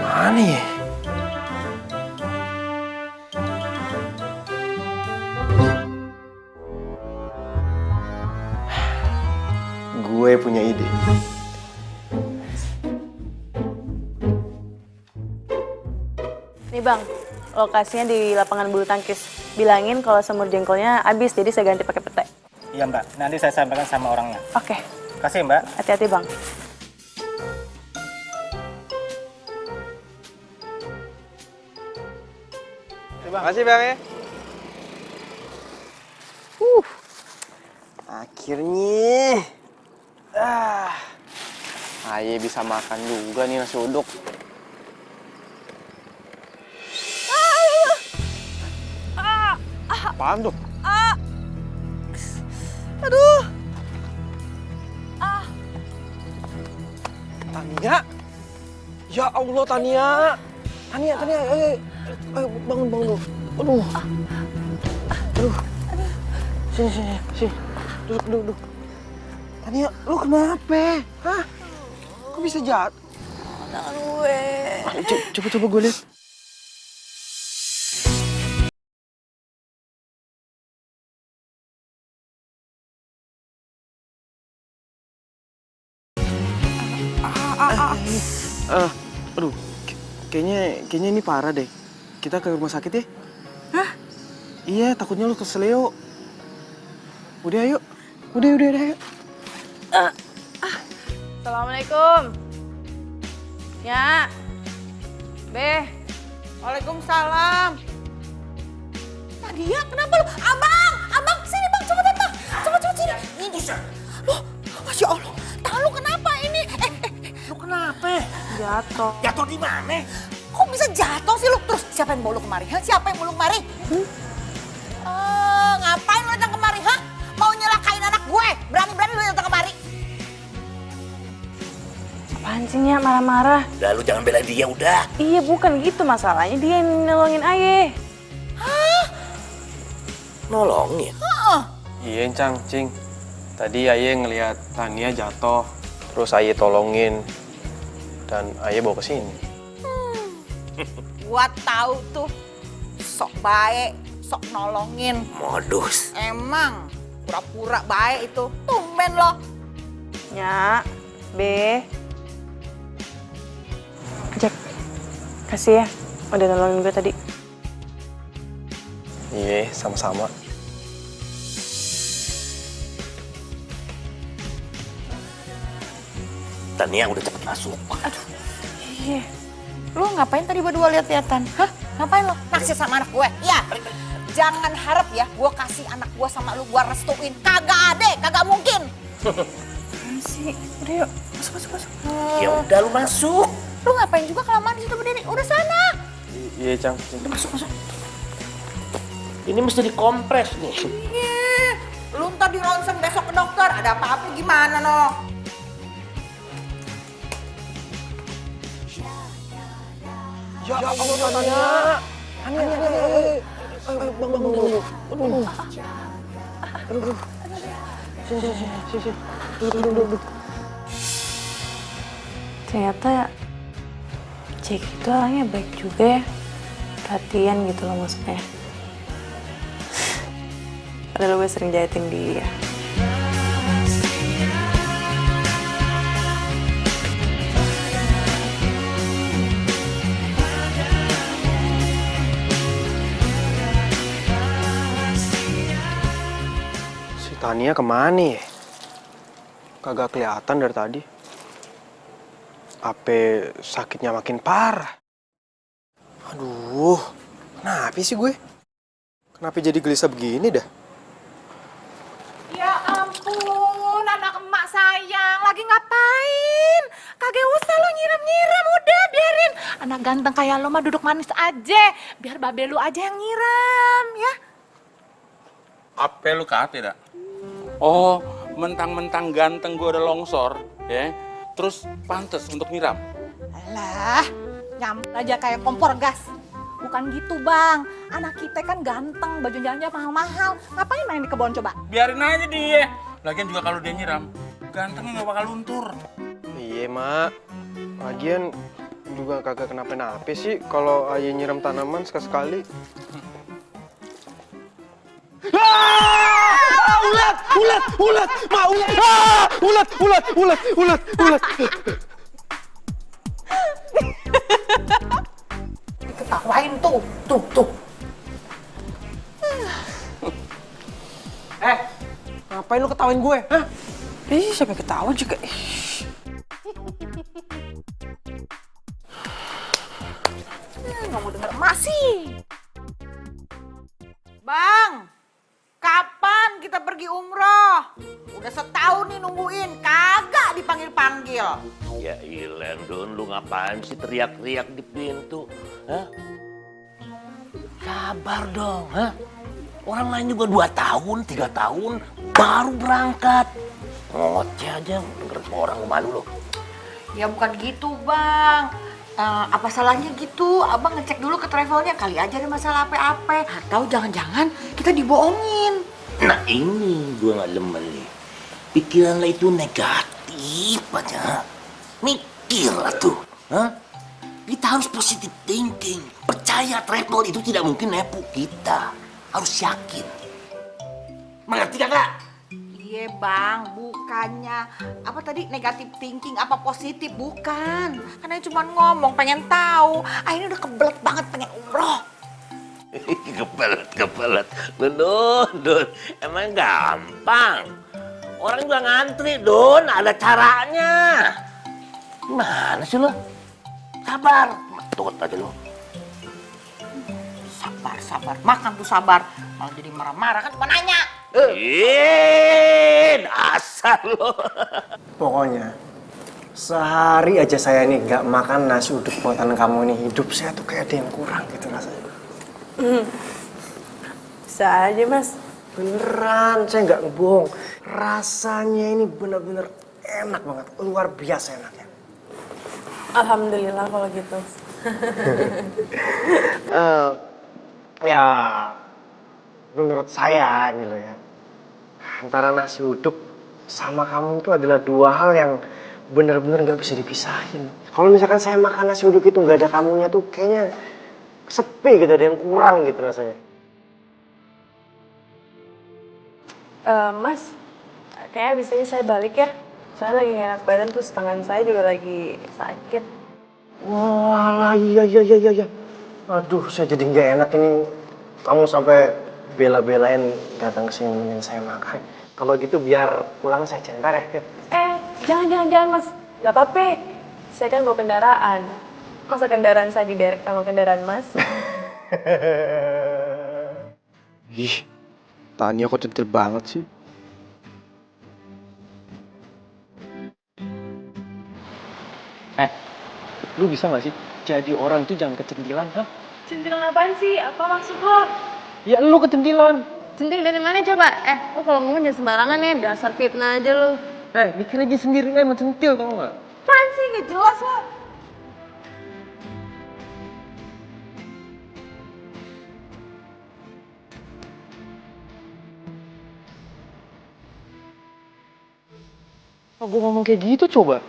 Mana ya? Gue punya ide. Nih bang, lokasinya di lapangan bulu tangkis. Bilangin kalau semur jengkolnya habis, jadi saya ganti pakai pete. Iya mbak, nanti saya sampaikan sama orangnya. Oke, Kasih mbak. hati-hati bang. Makasih bang ya. Akhirnya. Aye bisa makan juga nih nasi uduk. Apaan tuh? Aduh. Tania? Ya Allah Tania. Tania, ayo bangun dulu. Aduh. Sini. Duduk. Tania, lu kenapa? Hah? Kok bisa jatuh? Tangan gue. Coba gue lihat. Aduh, kayaknya ini parah deh. Kita ke rumah sakit ya? Hah? Iya, takutnya lu keseleo. Udah ayo. Udah ayo. Assalamualaikum. Ya. Be. Waalaikumsalam. Nadia, kenapa lu? Abang, sini bang, cepetan bang. Cepet sini. Ini. Loh, Masya Allah, tangan lu kenapa ini? Lu kenapa? Jatuh. Jatuh di mana? Kok bisa jatuh sih lu? Terus siapa yang bawa lu kemari? Hah? Siapa yang bawa lu kemari? Ngapain lu datang kemari? Hah? Mau nyelakain anak gue? Berani-berani lu datang kemari? Apaan sih Nya, marah-marah? Udah lu jangan bela dia udah. Iya bukan gitu masalahnya, dia yang nolongin Aye. Hah? Nolongin? Iya, Cing. Tadi Aye ngelihat Tania jatuh, terus Aye tolongin. dan ayah bawa ke sini. Gua tahu tuh, sok baik, sok nolongin. Modus. Emang pura-pura baik itu, tumben loh. Ya, B. Jack, kasih ya udah nolongin gue tadi. Iya, sama-sama. Tania udah cepet masuk. Aduh, iya. Lu ngapain tadi berdua lihat-lihatan? Hah? Ngapain lo? Naksir sama anak gue? Iya. Jangan harap ya gue kasih anak gue sama lu gue restuin. Kagak ada, kagak mungkin. Sih, udah yuk, masuk. Ya udah lu masuk. Lu ngapain juga kelamaan di situ berdiri? Udah sana. Iya, Cang. Masuk. Ini mesti dikompres nih. Iya. Lu ntar di ronsen besok ke dokter. Ada apa-apa gimana no? Ya Allah, Tania. Bang. Aduh. Sini. Duduk. Ternyata Jack itu orangnya baik juga ya. Perhatian gitu loh maksudnya. Padahal gue sering jahatin dia. Si Tania kemana ya? Kagak kelihatan dari tadi. Apa sakitnya makin parah? Aduh, kenapa sih gue? Kenapa jadi gelisah begini dah? Ya ampun, anak emak sayang, lagi ngapain? Kagak usah lo nyiram-nyiram, udah biarin. Anak ganteng kayak lo mah duduk manis aja, biar babe lu aja yang nyiram, ya. Apa lu kate dah? Oh, mentang-mentang ganteng gue udah longsor, ya. Terus pantes untuk nyiram. Alah, nyamper aja kayak kompor gas. Bukan gitu bang, anak kita kan ganteng, baju jalannya mahal-mahal. Ngapain main di kebun coba? Biarin aja dia. Lagian juga kalau dia nyiram, gantengnya nggak bakal luntur. Iya, Mak. Lagian juga kagak kenapa-napa sih kalau ayah nyiram tanaman sekali-sekali. Ulat! Ma, ulat! Ulat! Diketawain tuh. Ngapain lu ketawain gue? Hah? Ih, siapa yang ketawa juga? Nggak mau denger emak sih. Bang, kapan kita pergi umroh? Udah setahun nih nungguin, kagak dipanggil-panggil. Ya ilen, Don, lu ngapain sih teriak-teriak di pintu? Hah? Sabar dong, hah? Orang lain juga 2 tahun, 3 tahun baru berangkat. Ngoceh aja, denger orang malu lo. Ya bukan gitu bang. Apa salahnya gitu? Abang ngecek dulu ke travelnya, kali aja ada masalah apa-apa. Atau jangan-jangan kita dibohongin. Nah ini gue gak demen nih. Pikiran lo itu negatif aja. Mikir lah tuh. Hah? Kita harus positive thinking. Percaya travel itu tidak mungkin nepu kita. Harus yakin. Mengerti kakak? Iya bang, bukannya apa tadi negatif thinking apa positif, bukan. Karena cuma ngomong pengen tahu. Akhirnya udah kebelet banget pengen umroh. Kebelet. Don. Emang gampang. Orang juga ngantri, Don. Ada caranya. Gimana sih lo? Sabar. Tunggu aja lo. Sabar. Makan tuh sabar. Malah jadi marah-marah kan cuma nanya. Asal lo. Pokoknya sehari aja saya nih nggak makan nasi uduk buatan kamu nih, hidup saya tuh kayak ada yang kurang gitu rasanya. Bisa aja mas. Beneran, saya nggak ngebohong. Rasanya ini bener-bener enak banget, luar biasa enaknya. Alhamdulillah kalau gitu. Ya, menurut saya gitu ya, antara nasi uduk sama kamu itu adalah 2 hal yang bener-bener nggak bisa dipisahin. Kalau misalkan saya makan nasi uduk itu nggak ada kamunya tuh kayaknya sepi gitu, ada yang kurang gitu rasanya. Mas, kayaknya abis ini saya balik ya. Saya lagi gak enak badan, terus tangan saya juga lagi sakit. Wah, iya. Aduh, saya jadi nggak enak ini. Kamu sampai bela-belain datang ke sini nemenin saya makan. Kalau gitu biar pulang saya centar ya. Jangan Mas. Gak apa-apa. Saya kan bawa kendaraan. Masa kendaraan saya diderek sama kendaraan Mas? Ih, Tania kok centil banget sih. Lu bisa gak sih jadi orang itu jangan kecentilan, ha? Centilan apaan sih? Apa maksud lo? Ya lu kecentilan. Centil dari mana coba? Lo kalau ngomong jangan sembarangan ya, dasar fitnah aja lo. Mikir aja sendiri kan emang centil, tau gak? Apaan sih? Gak jelas lo. Oh, gue ngomong kayak gitu coba.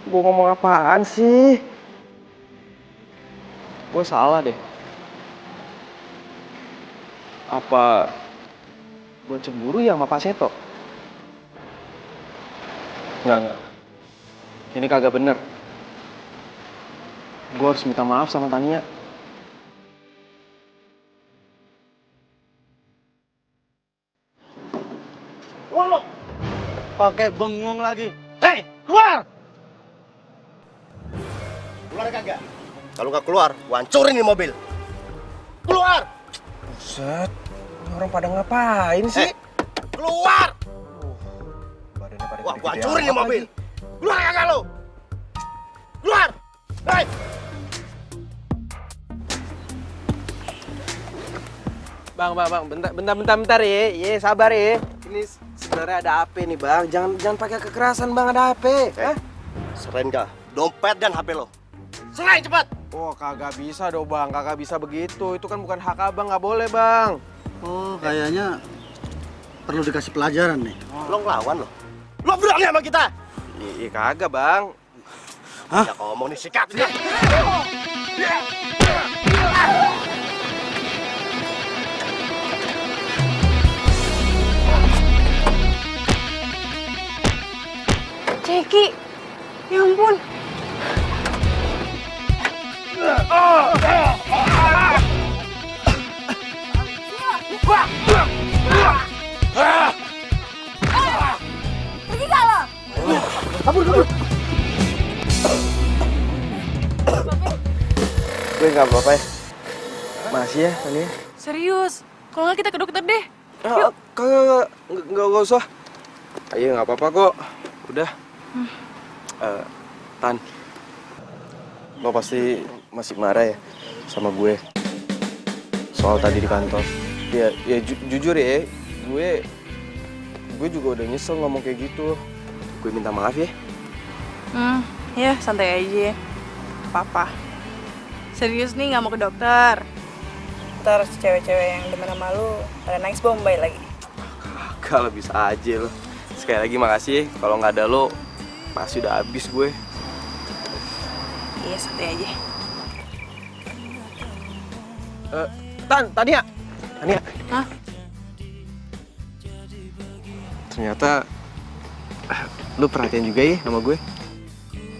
Gue ngomong apaan sih? Gue salah deh. Apa gue cemburu ya sama Pak Seto? Enggak. Ini kagak bener. Gue harus minta maaf sama Tania. Wah, pakai bengong lagi. Hei, keluar! Keluar kagak? Kalau nggak keluar, gua hancurin nih mobil. Keluar! Buset, ini orang pada ngapain sih? Keluar! Badannya pada Wah, gua gede-gede hancurin nih amat mobil. lagi. Keluar kagak lo? Keluar! Hei! Bang, bentar ya. Ye, sabar ya. Ini sebenarnya ada apa nih, Bang? Jangan pakai kekerasan, Bang, ada apa? Hah? Serain dah dompet dan HP lo. Serain cepat! Oh, kagak bisa dong, Bang. Kagak bisa begitu. Itu kan bukan hak Abang, nggak boleh, Bang. Oh, kayaknya perlu dikasih pelajaran nih. Lo ngelawan lo. Lo berani sama kita? Iya, kagak, Bang. Hah? Ya ngomong nih, sikat. Ceki, ya ampun. Pergi gak lo? Kabur. Gue nggak apa-apa ya. Masih ya, Tania. Serius? Kalau nggak kita ke dokter deh. Kagak, nggak usah. Ayo, nggak apa-apa kok. Udah. Tan, lo pasti masih marah ya sama gue soal tadi di kantor. Ya jujur ya, gue juga udah nyesel ngomong kayak gitu. Gue minta maaf ya. Ya santai aja. Papa. Serius nih nggak mau ke dokter. Ntar cewek-cewek yang demen sama lu pada nangis Bombay lagi. Kalau bisa aja lo. Sekali lagi makasih. Kalau nggak ada lo, pasti udah habis gue. Iya santai aja. Tania. Hah? Ternyata lu perhatian juga ya sama gue.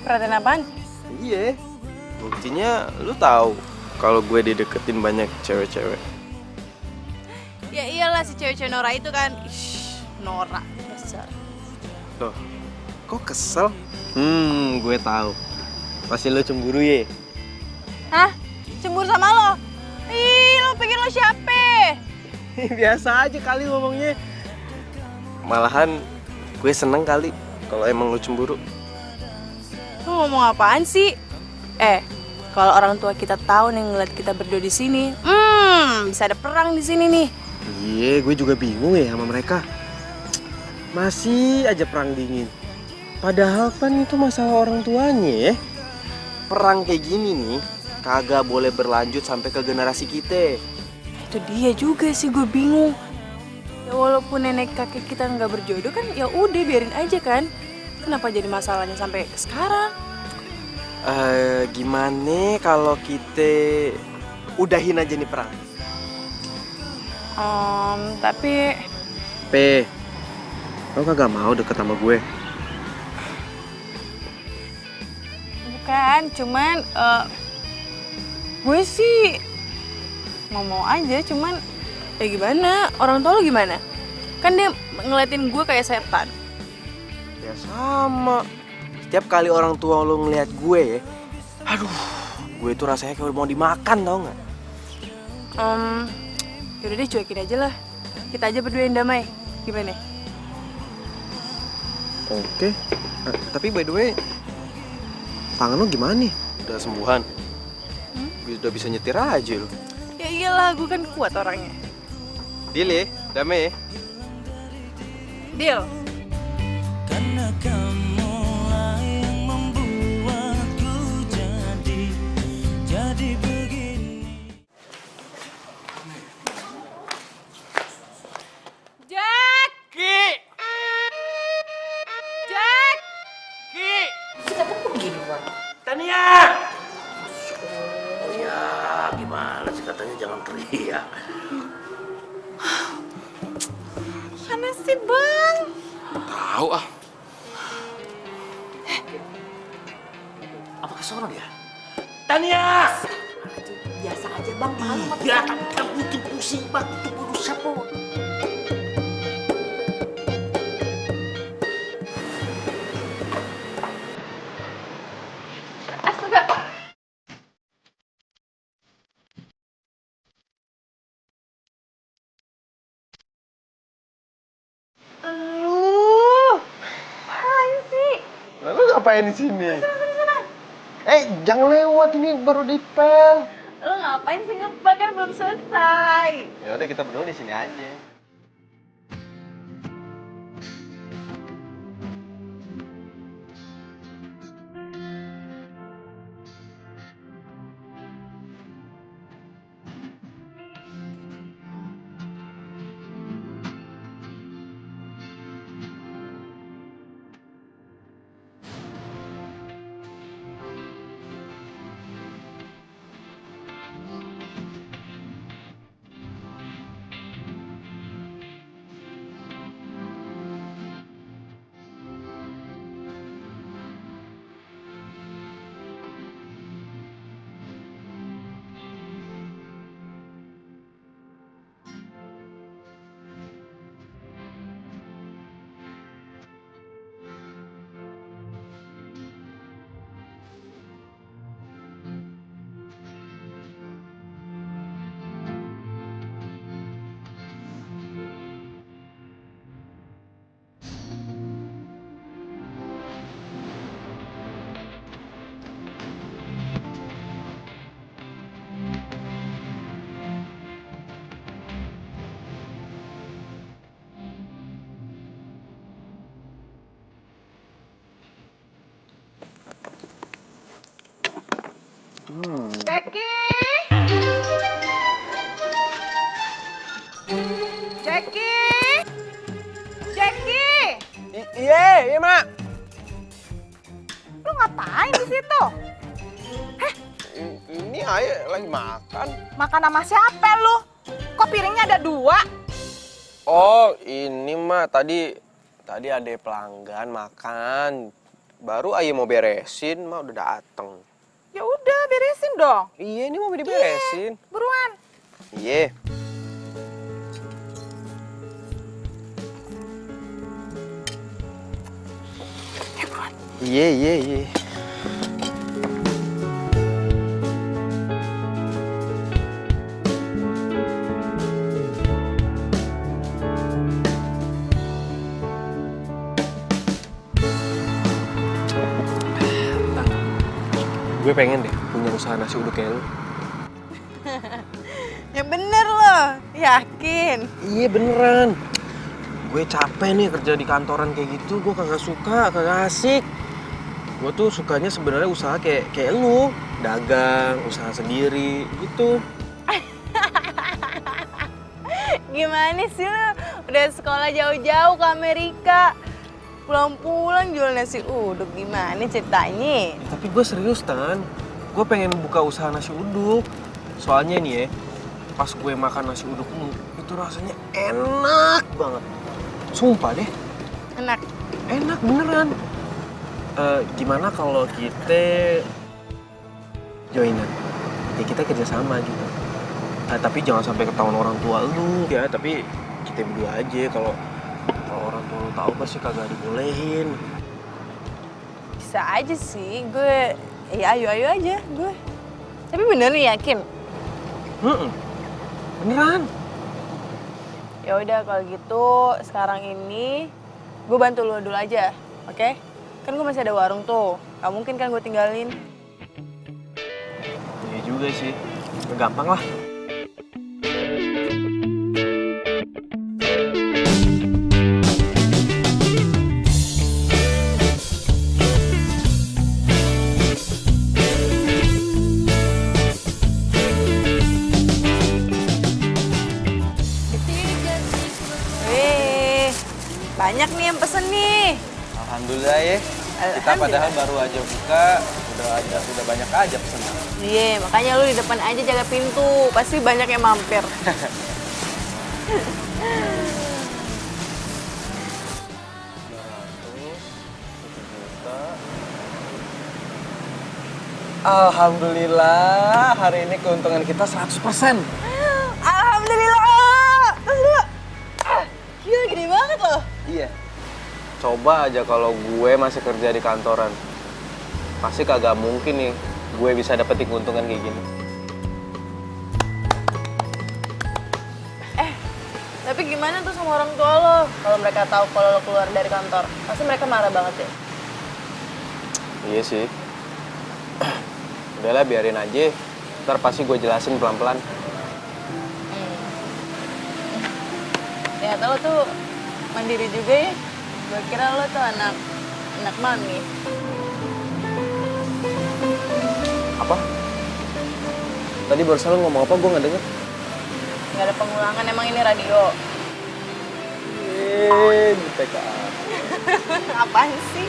Perhatian apaan? Iya. Buktinya lu tahu kalau gue dideketin banyak cewek-cewek. Ya iyalah si cewek-cewek Nora itu kan. Nora dasar. Loh, kok kesel? Gue tahu. Pasti lu cemburu ya. Hah? Cemburu sama lo? Ih, lo pikir lo siapa? Biasa aja kali ngomongnya. Malahan gue seneng kali kalau emang lu cemburu. Lo ngomong apaan sih? Kalau orang tua kita tahu nih ngeliat kita berdua di sini, bisa ada perang di sini nih. Iya, gue juga bingung ya sama mereka. Masih aja perang dingin. Padahal kan itu masalah orang tuanya ya. Perang kayak gini nih kagak boleh berlanjut sampai ke generasi kita. Itu dia juga sih gue bingung. Ya walaupun nenek kakek kita nggak berjodoh kan, ya udah biarin aja kan. Kenapa jadi masalahnya sampai sekarang? Gimana kalau kita udahin aja nih perang? Tapi Lo kagak mau deket sama gue? bukan, cuman gue sih mau aja, cuman ya gimana? Orang tua lo gimana? Kan dia ngeliatin gue kayak setan. Ya sama. Setiap kali orang tua lo ngeliat gue, aduh, gue tuh rasanya kayak mau dimakan, tau nggak? Yaudah deh, cuekin aja lah. Kita aja berdua yang damai. Gimana? Oke. Tapi by the way, tangan lo gimana nih? Udah sembuhan? Udah bisa nyetir aja lo. Ya iyalah, gue kan kuat orangnya. Deal ya? Damai ya? Deal. Karena kamulah yang membuatku jadi begini. Jack! Ki! Jack! Ki! Kita kan pergi luar. Tania! Oh ya, gimana sih katanya jangan teriak. Mana sih, Bang? Tahu ah. Apa kesono dia? Tania! Biasa aja Bang, malu. Ya, kamu bikin pusing banget tuh berusaha po. Lalu ngapain di sini? Jangan lewat, ini baru dipel. Lo ngapain sih ngepel, kan belum selesai. Ya udah kita berdua di sini aja. Jackie! Iya, Mak. Lo ngapain di situ? Ini Ayah lagi makan. Makan sama siapa lu? Kok piringnya ada 2? Oh, ini mah tadi ada pelanggan makan. Baru Ayah mau beresin, mah udah dateng. Ya udah, beresin dong. Iya, ini mau diberesin. Buruan. Iya. Iya. Gue pengen deh punya usaha nasi uduk kayak lu. Yang bener loh, yakin. Iya beneran. Gue capek nih kerja di kantoran kayak gitu, gue kagak suka, kagak asik. Gue tuh sukanya sebenarnya usaha kayak lu, dagang, usaha sendiri gitu. Gimana sih lo? Udah sekolah jauh-jauh ke Amerika. Pulang-pulang jual nasi uduk, gimana ceritanya? Tapi gue serius, Tan. Gue pengen buka usaha nasi uduk. Soalnya nih ya, pas gue makan nasi uduk lu, itu rasanya enak banget. Sumpah deh. Enak? Enak beneran. Gimana kalau kita joinan? Ya kita kerjasama gitu. Tapi jangan sampai ketahuan orang tua lu ya. Tapi kita berdua aja. Kalau orang tua lu tahu pasti kagak dibolehin. Bisa aja sih, gue ya ayo aja gue. Tapi bener nih yakin? Beneran. Ya udah kalau gitu sekarang ini gue bantu lu dulu aja, oke? Kan gue masih ada warung tuh, gak mungkin kan gue tinggalin. Iya juga sih, gampang lah. Banyak nih yang pesen nih. Alhamdulillah ya. Kita padahal baru aja buka, udah banyak aja pesanan. Iya, makanya lu di depan aja jaga pintu. Pasti banyak yang mampir. Alhamdulillah, hari ini keuntungan kita 100%. Alhamdulillah. Terus lu, gila gede banget loh. Iya. Coba aja kalau gue masih kerja di kantoran. Pasti kagak mungkin nih gue bisa dapetin keuntungan kayak gini. Tapi gimana tuh sama orang tua lo? Kalau mereka tahu kalau lo keluar dari kantor, pasti mereka marah banget ya? Iya sih. Udahlah biarin aja. Ntar pasti gue jelasin pelan-pelan. Ternyata lo tuh mandiri juga ya. Gue kira lo tuh anak mami. Apa? Tadi barusan lo ngomong apa? Gue nggak denger. Nggak ada pengulangan, emang ini radio. Di TKA. Apaan sih?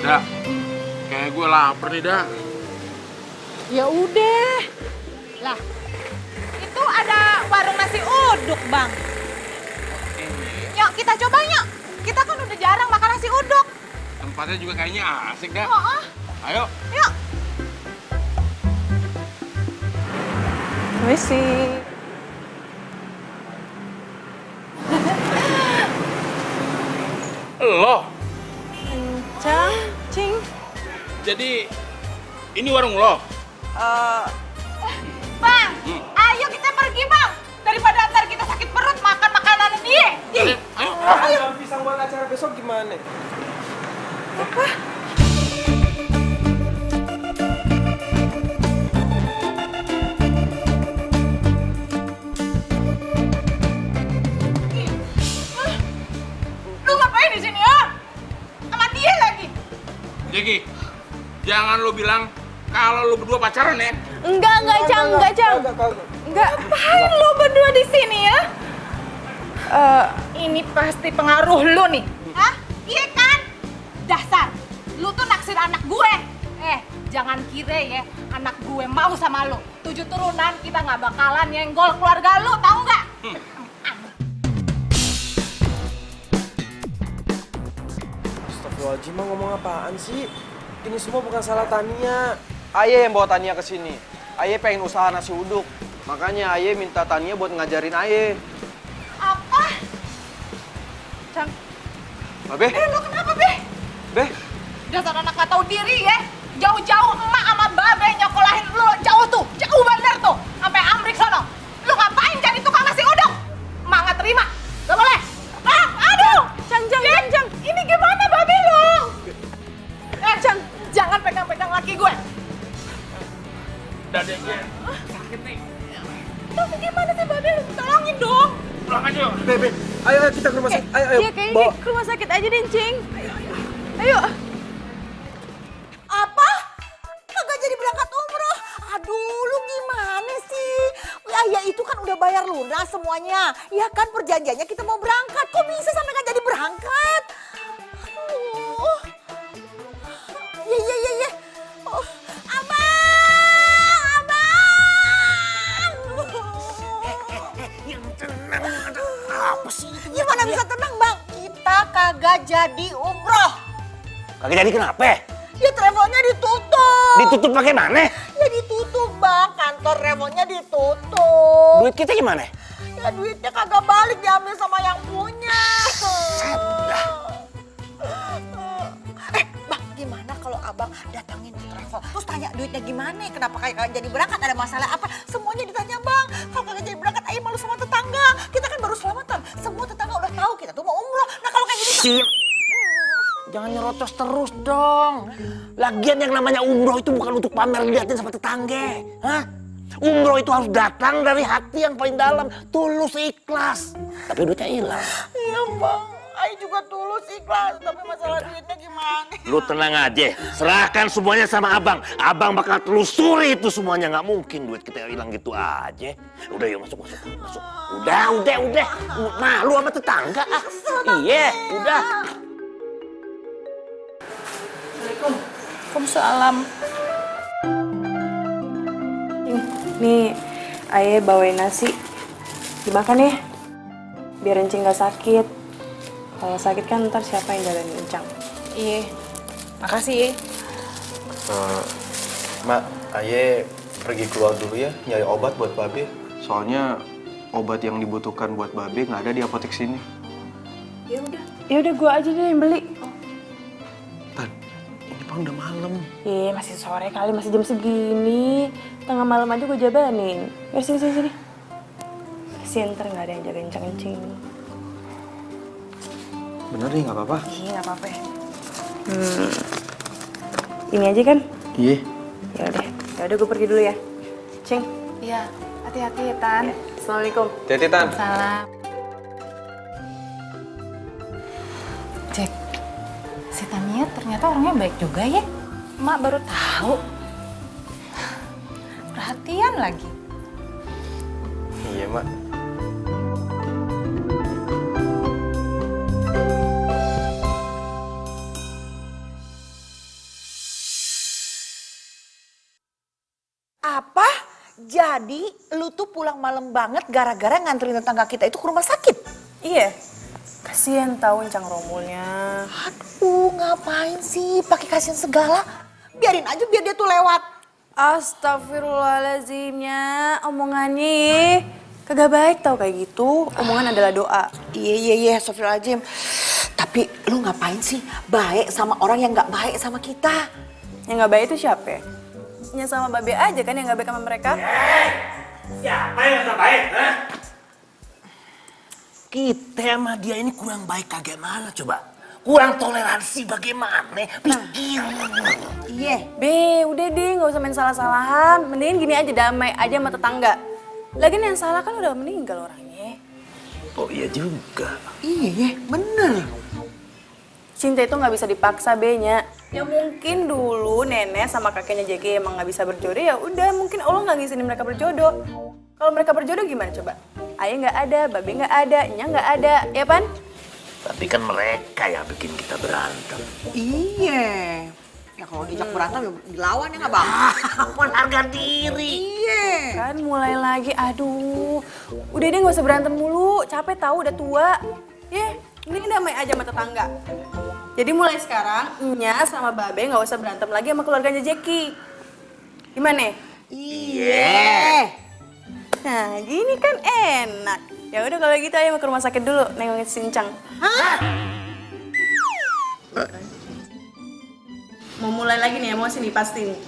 Dak, kayak gue lapar nih, Dak. Ya udah. Lah, itu ada warung nasi uduk, Bang. Yuk, kita coba yuk. Kita kan udah jarang makan nasi uduk. Tempatnya juga kayaknya asik, Dak. Oh. Ayo. Yuk. Misi. Lo. Cing. Jadi ini warung lo. Bang, ayo kita pergi, Bang. Daripada ntar kita sakit perut makan makanan dia. Ayo. Pisang buat acara besok gimana? Apa? Lu ngapain di sini ya? Sama dia lagi. Jeki, jangan lo bilang kalau lo berdua pacaran ya. Enggak, Cang. Enggak. Ngapain lu berdua di sini ya? Ini pasti pengaruh lu nih. Hah? Iya kan? Dasar, lu tuh naksir anak gue. Jangan kira ya, anak gue mau sama lu. 7 turunan kita nggak bakalan nyenggol keluarga lu, tahu nggak? Astagfirullahaladzim, ngomong apaan sih? Ini semua bukan salah Tania. Ayah yang bawa Tania ke sini. Ayah pengen usaha nasi uduk. Makanya Ayah minta Tania buat ngajarin Ayah. Apa? Cang. Babe? Lu kenapa, Be? Be? Dasar anak gak tahu diri ya. Jauh-jauh emak sama babe nyokolahin lu jauh tuh. Jauh bener tuh. Sampai Amrik sono. Lu ngapain jadi tukang nasi uduk? Emak gak terima. Gak boleh. Aduh. Cang. Ini gimana babe lu? Cang, jangan pegang-pegang laki gue. Dadanya sakit nih. Tapi gimana sih babe? Tolongin dong. Pulang aja. Be, ayo kita ke rumah sakit. Ayo. Iya, kayaknya ke rumah sakit aja deh, Cing. Ayo. udah bayar lunas semuanya. Ya kan perjanjiannya kita mau berangkat. Kok bisa sampai nggak jadi berangkat? Aduh. Iya. Oh, abang. Yang tenang, ada apa sih? Gimana bisa tenang bang? Kita kagak jadi umroh. Kagak jadi kenapa? Ya travelnya ditutup. Ditutup pakai mana? Ya ditutup bang, kantor travelnya ditutup. Duit kita gimana? Ya duitnya kagak balik, diambil sama yang punya. Bang, gimana kalau abang datangin di travel, terus tanya duitnya gimana, kenapa kagak jadi berangkat, ada masalah apa, semuanya ditanya bang. Kalau kagak jadi berangkat, ayo malu sama tetangga. Kita kan baru selamatan, semua tetangga udah tahu kita tuh mau umroh. Nah kalau kayak gini... Jangan nyerocos terus dong. Lagian yang namanya umroh itu bukan untuk pamer liatin sama tetangga. Hah? Umroh itu harus datang dari hati yang paling dalam, tulus ikhlas. Tapi duitnya hilang. Iya bang, Ayo juga tulus ikhlas, tapi masalah duitnya gimana? Lu tenang aja, serahkan semuanya sama abang. Abang bakal telusuri itu semuanya, nggak mungkin duit kita hilang gitu aja. Udah yuk masuk. Udah. Malu sama tetangga. Iya, udah. Waalaikumsalam. Nih, Ayah bawain nasi. Dimakan ya, biar Encing gak sakit. Kalau sakit kan ntar siapa yang jagain Encang? Iya, makasih. Mak, Ayah pergi keluar dulu ya, nyari obat buat Babe. Soalnya obat yang dibutuhkan buat Babe nggak ada di apotek sini. Ya udah gua aja deh yang beli. Bang, udah malam. Iya, masih sore kali, masih jam segini. Tengah malam aja gue jabanin. Ya sini. Kasian ntar gak ada yang jagain Encing. Bener nih, nggak apa-apa. Iya, gak apa-apa. Ini aja kan? Iya. Ya udah gue pergi dulu ya. Cing. Iya, hati-hati ya, Tan. Ya. Assalamualaikum. Hati-hati, Tan. Salam. Cek, si Tania ternyata orangnya baik juga ya. Mak baru tahu. Perhatian lagi. Iya, Mak. Apa? Jadi lu tuh pulang malam banget gara-gara nganterin tetangga kita itu ke rumah sakit? Iya. Kasian tahu Encang Romulnya. Aduh, ngapain sih pakai kasihan segala? Biarin aja biar dia tuh lewat. Astagfirullahaladzimnya, omongannya kagak baik tau kayak gitu. Omongan adalah doa. Iya, astagfirullahaladzim. Tapi lu ngapain sih baik sama orang yang gak baik sama kita? Yang gak baik itu siapa? Ya sama Babe aja kan yang gak baik sama mereka. Siapa yang gak baik, ha? Kita sama dia ini kurang baik bagaimana coba? Kurang toleransi bagaimana? Pikir. Iya. Be, udah deh gak usah main salah-salahan. Mendingan gini aja, damai aja sama tetangga. Lagian yang salah kan udah meninggal orangnya. Oh iya juga. Iya, bener. Cinta itu gak bisa dipaksa, Be-nya. Ya mungkin dulu nenek sama kakeknya JG emang gak bisa berjodoh, ya udah mungkin Allah gak ngizinin mereka berjodoh. Kalau mereka berjodoh gimana coba? Ayah gak ada, Babe gak ada, Nya gak ada, ya Pan? Tapi kan mereka yang bikin kita berantem. Iya. Ya kalau diajak berantem ya dilawan ya nggak bang? Harga diri. Iya. Kan mulai lagi, aduh. Udah deh gak usah berantem mulu, capek tahu udah tua. Ini damai aja sama tetangga. Jadi mulai sekarang, Nya sama Babe gak usah berantem lagi sama keluarganya Jeki. Gimana? Iya. Nah, gini kan enak. Ya udah kalau gitu ayo ke rumah sakit dulu nengokin si Encang. Mau mulai lagi nih emosi nih pasti nih.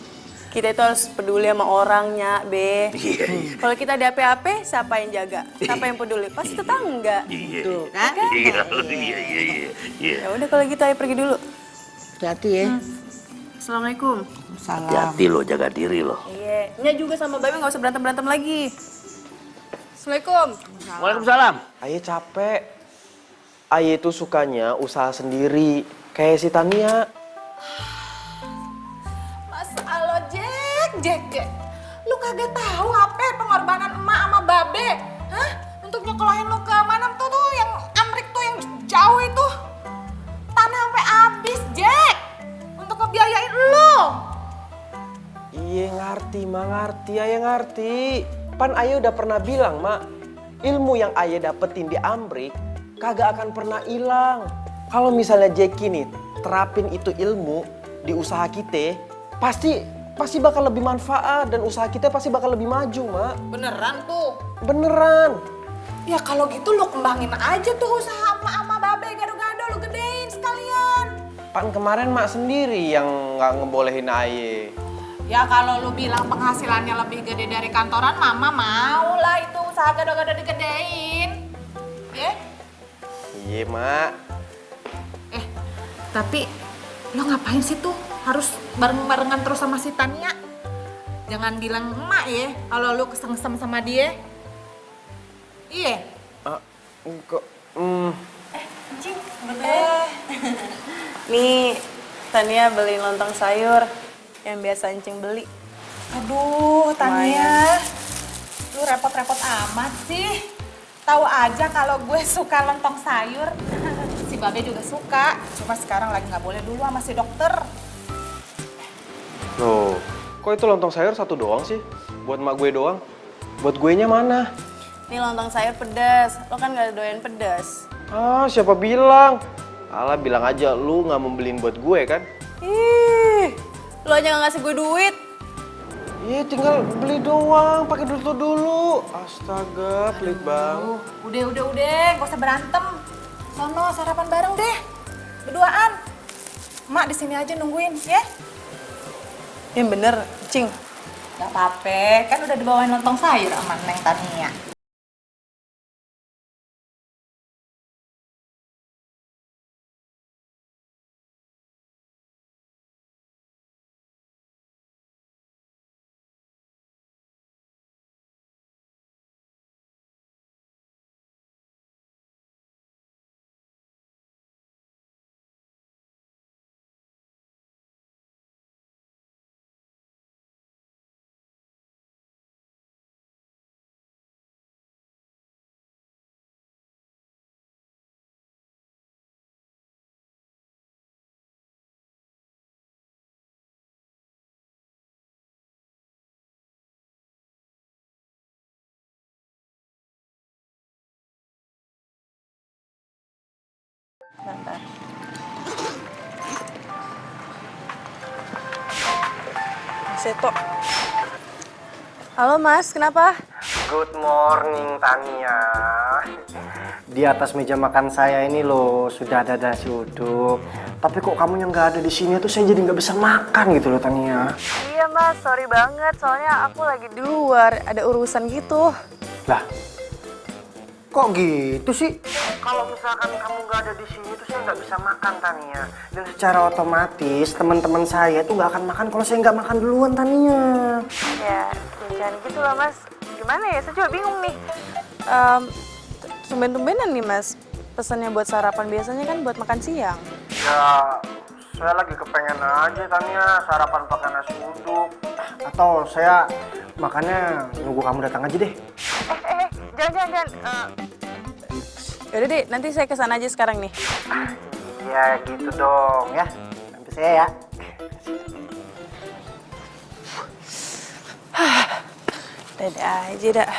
Kita itu harus peduli sama orangnya, Be. Kalau kita ada apa-apa, siapa yang jaga? Siapa yang peduli? Pasti tetangga. Tuh, kan? Iya. Ya udah kalau gitu ayo pergi dulu. Hati-hati ya. Assalamualaikum. Salam. Hati-hati lo, jaga diri lo. Iya. Nya juga sama Babe nggak usah berantem lagi. Assalamualaikum. Waalaikumsalam. Ayah capek. Ayah itu sukanya usaha sendiri. Kayak si Tania. Masya Allah, Jack. Lu kagak tahu apa pengorbanan emak sama Babe. Ayah ngerti. Pan ayah udah pernah bilang, Mak, ilmu yang ayah dapetin di Amrik kagak akan pernah hilang. Kalau misalnya Jeki nih terapin itu ilmu di usaha kita, pasti bakal lebih manfaat dan usaha kita pasti bakal lebih maju, Mak. Beneran tuh? Beneran. Ya kalau gitu lu kembangin aja tuh usaha emak sama babe gado-gado, lu gedein sekalian. Pan kemarin Mak sendiri yang nggak ngebolehin ayah. Ya kalau lu bilang penghasilannya lebih gede dari kantoran, mama mau lah itu usaha gado-gado digedein. Ya? Iya, Mak. Tapi lo ngapain sih tuh harus bareng-barengan terus sama si Tania? Jangan bilang emak ya kalau lu kesem-kesem sama dia. Iya. Cing, nih, Tania beli lontong sayur yang biasa Encing beli. Aduh, Tania. Lu repot-repot amat sih. Tahu aja kalau gue suka lontong sayur. Si Babe juga suka, cuma sekarang lagi nggak boleh dulu sama si dokter. Loh, kok itu lontong sayur satu doang sih? Buat mak gue doang? Buat guenya mana? Nih lontong sayur pedas, lo kan gak doyan pedas. Ah, siapa bilang? Alah, bilang aja lu nggak membeliin buat gue kan? Ih, lo aja gak ngasih gue duit. Iya, tinggal beli doang, pakai duit lo dulu. Astaga, pelit banget. Udah, gak usah berantem. Sono sarapan bareng deh, berduaan. Mak di sini aja nungguin, ya? Yang bener, Cing. Gak apa-apa, kan udah dibawain lontong sayur sama Neng Tania. Bentar. Seto. Halo Mas, kenapa? Good morning Tania. Di atas meja makan saya ini loh sudah ada nasi uduk. Tapi kok kamu yang nggak ada di sini tuh saya jadi nggak bisa makan gitu loh Tania. Iya Mas, sorry banget. Soalnya aku lagi di luar, ada urusan gitu. Lah, kok gitu sih? Kalau misalkan kamu nggak ada di sini tuh saya nggak bisa makan Tania. Dan secara otomatis teman-teman saya tuh nggak akan makan kalau saya nggak makan duluan Tania. Ya, jangan gitu lah Mas. Gimana ya, saya juga bingung nih. Tumben-tumbenan nih Mas, pesannya buat sarapan, biasanya kan buat makan siang. Ya, saya lagi kepengen aja Tania sarapan pakai nasi uduk. Atau saya makannya nunggu kamu datang aja deh. Jangan. Yaudah deh, nanti saya kesana aja sekarang nih. Iya gitu dong ya. Nanti saya ya. Dadah aja dah.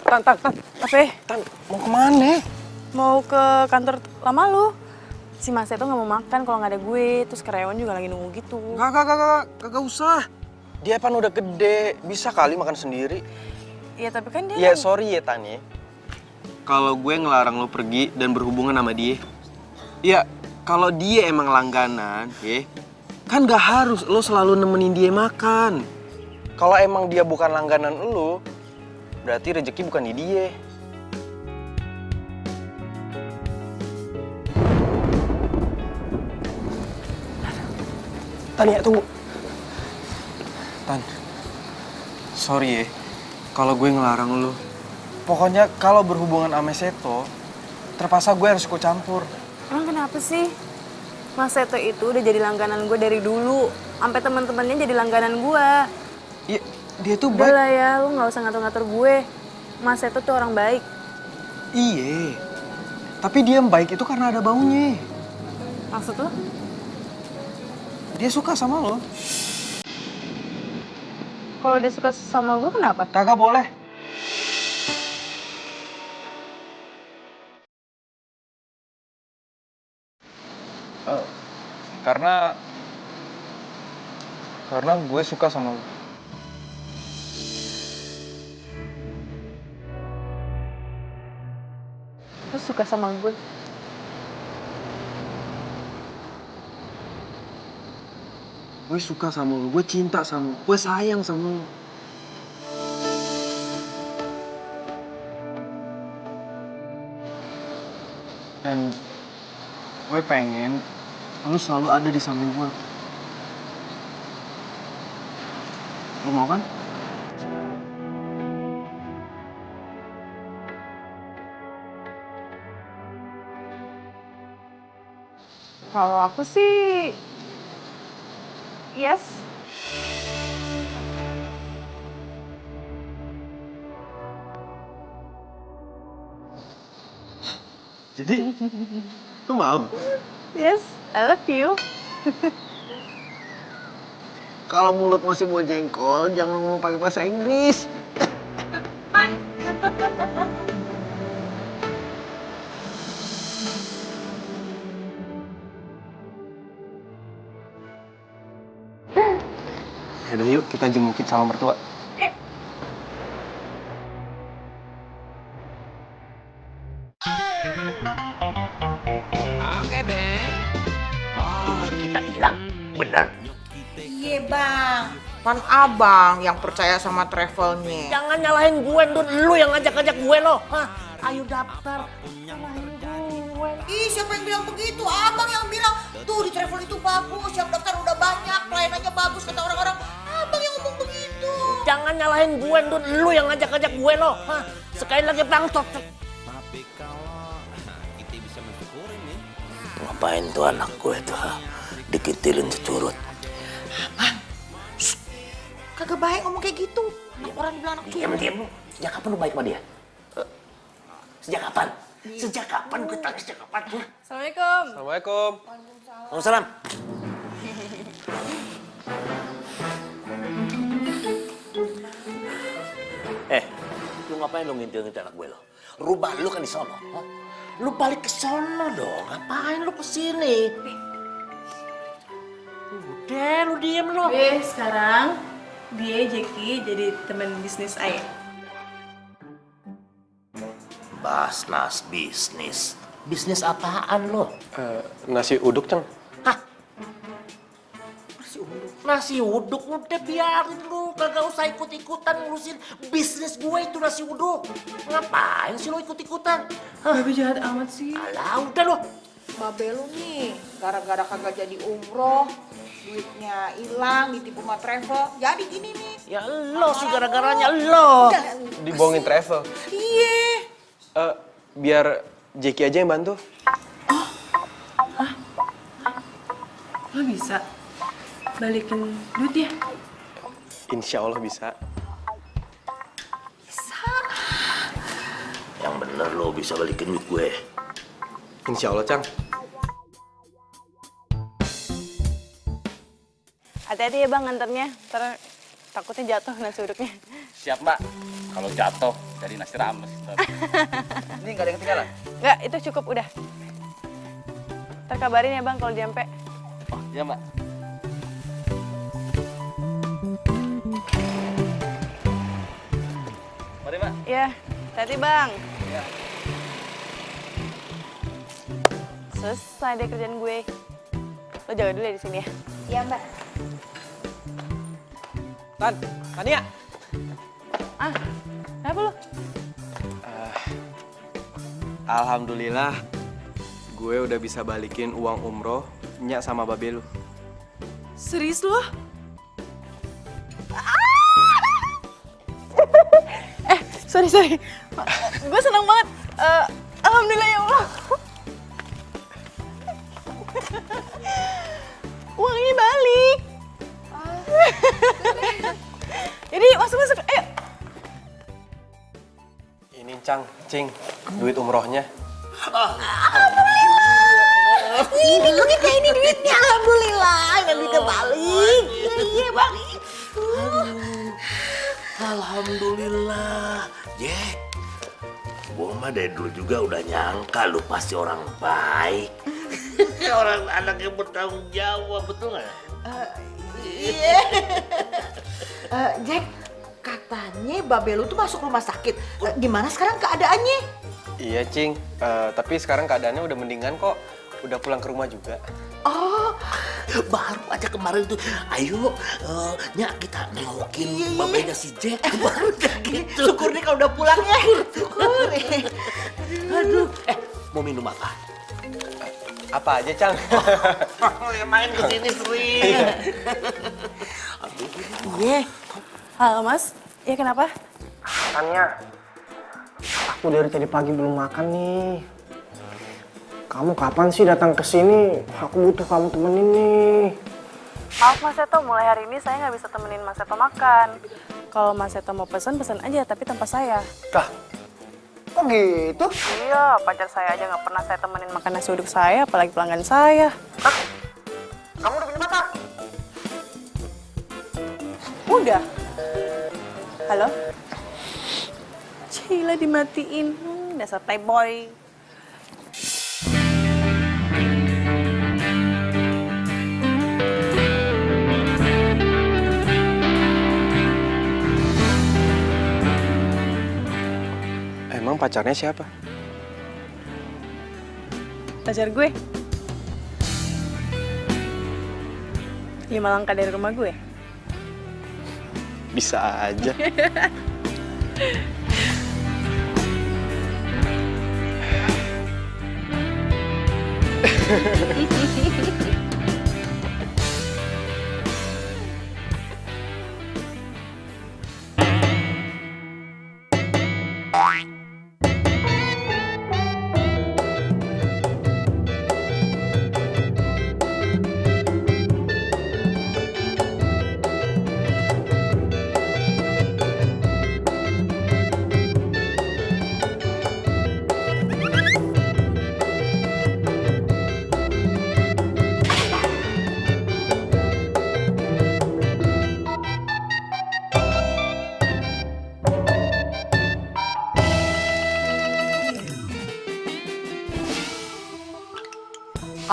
Tan. Apa? Tan, mau kemana? Mau ke kantor lama lu. Si Mas itu nggak mau makan kalau nggak ada gue, terus karyawan juga lagi nunggu gitu. Kagak usah. Dia kan udah gede, bisa kali makan sendiri. Iya tapi kan dia. Ya sorry ya Tani. Kalau gue ngelarang lo pergi dan berhubungan sama dia. Ya kalau dia emang langganan, ya kan gak harus lo selalu nemenin dia makan. Kalau emang dia bukan langganan lo, berarti rezeki bukan di dia. Tania, tunggu. Tan, sorry ya, kalau gue ngelarang lo. Pokoknya kalau berhubungan sama Seto, terpaksa gue harus ikut campur. Emang kenapa sih? Mas Seto itu udah jadi langganan gue dari dulu. Sampai teman-temannya jadi langganan gue. Iya, dia tuh Udah baik. lah ya, lu gak usah ngatur-ngatur gue. Mas Seto tuh orang baik. Iya, tapi dia baik itu karena ada baunya. Maksud lo? Dia suka sama lo. Kalau dia suka sama gue kenapa? Kagak boleh. Karena gue suka sama lu. Lu suka sama gue? Gue suka sama lu, gue cinta sama lu, gue sayang sama lu. Dan gue pengen lu selalu ada di samping gue. Lu mau kan? Kalau aku sih, yes. Jadi, lu mau? Yes, I love you. Kalau mulut masih mau jengkol, jangan ngomong pakai bahasa Inggris. Yaudah yuk, kita jengukin sama mertua. Oke deh. Oh, kita hilang. Benar. Iya bang, kan abang yang percaya sama travelnya. Jangan nyalahin gue, Dun. Lu yang ngajak-ngajak gue lo. Hah? Ayo daftar. Ih, siapa yang bilang begitu? Abang yang bilang, tuh di travel itu bagus, yang daftar udah banyak, pelayanannya bagus, kata orang-orang. Abang yang ngomong begitu. Jangan nyalahin gue, Dun. Lu yang ngajak-ngajak gue lo. Hah? Sekali lagi bangtot. Ngapain tuh anak gue tuh? Dikitilin securut. Kagak baik ngomong kayak gitu. Anak orang dibilang anak curut. Diam lu. Sejak kapan lu baik sama dia? Sejak kapan? Sejak kapan gue tanya sejak kapan? Assalamualaikum. Assalamualaikum. Waalaikumsalam. Lu ngapain lu ngintil-ngintil anak gue lo? Rubah lu kan di sono. Huh? Lu balik ke sono dong. Ngapain lu kesini? Udah, lu diem lu. Sekarang dia Jackie jadi teman bisnis Ayah. Basnas bisnis. Bisnis apaan lo? Nasi uduk, Cang. Nasi uduk udah biarin lu, kagak usah ikut-ikutan ngurusin bisnis gue itu nasi uduk. Ngapain sih lo ikut-ikutan? Babe jahat amat sih. Alah udah lo. Babe lu nih, gara-gara kagak jadi umroh, duitnya hilang, ditipu sama travel, jadi gini nih. Ya lo sih gara-garanya lo. Dibohongin travel. Iya. Biar Jackie aja yang bantu. Lo bisa balikin duit ya? Insya Allah bisa. Yang bener lo bisa balikin duit gue. Insya Allah, Cang. Hati-hati ya bang nganternya, ntar takutnya jatuh nasi uduknya. Siap, Mbak. Kalau jatuh jadi nasi rames. Ini nggak ada yang ketinggalan? Enggak, itu cukup udah. Ntar kabarin ya bang kalau nyampe. Oh, iya, Mbak. Mari, Mbak. Iya, hati-hati bang. Iya. Selesai deh kerjaan gue. Lo jaga dulu ya di sini ya. Iya mbak. Tania. Kenapa lo? Alhamdulillah, gue udah bisa balikin uang umroh Nyak sama babe lu. Serius lo? Sorry. Gue seneng banget. Alhamdulillah ya Allah. Uangnya balik. Jadi masuk. Ayo. Ini Cing, duit umrohnya. Ini duitnya, ini duitnya. Alhamdulillah, yang duitnya balik. Iya balik. Alhamdulillah, Jack. Gua mah dari dulu juga udah nyangka lu pasti orang baik. Orang anak yang bertanggung jawab, betul nggak? Iya. Jack, katanya Babe lu tuh masuk rumah sakit. Gimana sekarang keadaannya? Iya, Cing. Tapi sekarang keadaannya udah mendingan kok. Udah pulang ke rumah juga. Oh, baru aja kemarin tuh, ayo, Nyak kita nengokin babenya si Jack. Baru udah gitu. Syukur nih kalau udah pulang ya. Syukur. Aduh, mau minum apa? Apa aja, Cang? Yang main kesini sering. Iya. Halo, Mas. Ya, kenapa? Tania, aku dari tadi pagi belum makan nih. Kamu kapan sih datang ke sini? Aku butuh kamu temenin nih. Maaf Mas Seto, mulai hari ini saya nggak bisa temenin Mas Seto makan. Kalau Mas Seto mau pesan aja, tapi tanpa saya. Kah? Kok gitu? Iya, pacar saya aja nggak pernah saya temenin makan nasi uduk saya, apalagi pelanggan saya. Kamu udah punya pacar? Udah. Halo? Cila dimatiin. Dasar playboy. Emang pacarnya siapa? Pacar gue. 5 langkah dari rumah gue. Bisa aja.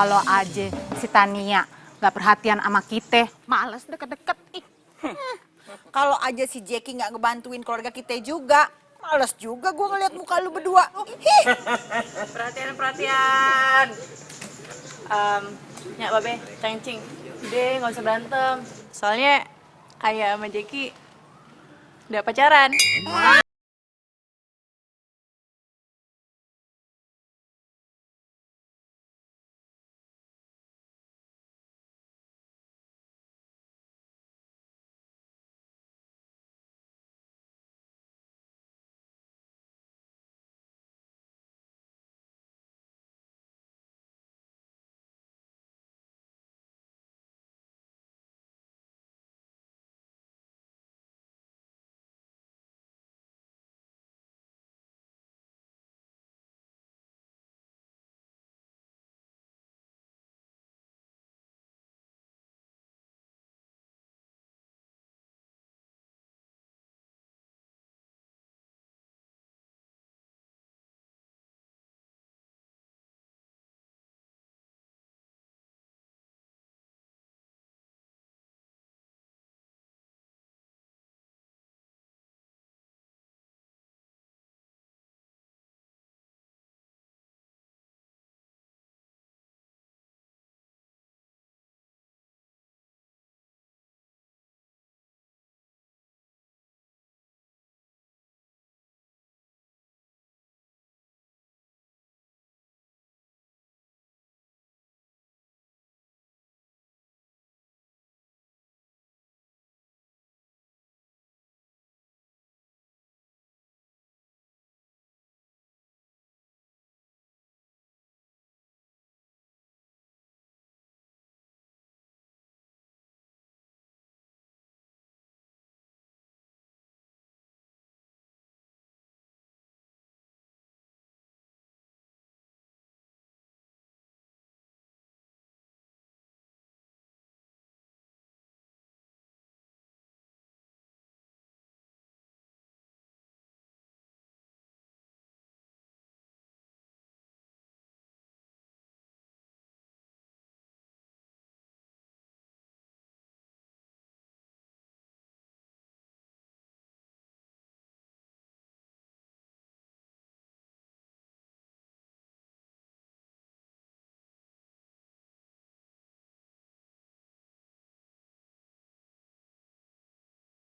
Kalau aja si Tania nggak perhatian sama kita, males deket-deket. Kalau aja si Jackie nggak ngebantuin keluarga kita juga, males juga gue ngeliat muka lu berdua. Perhatian. Nyak Babe, cengcing. Udah, nggak usah berantem. Soalnya Ayah sama Jackie udah pacaran.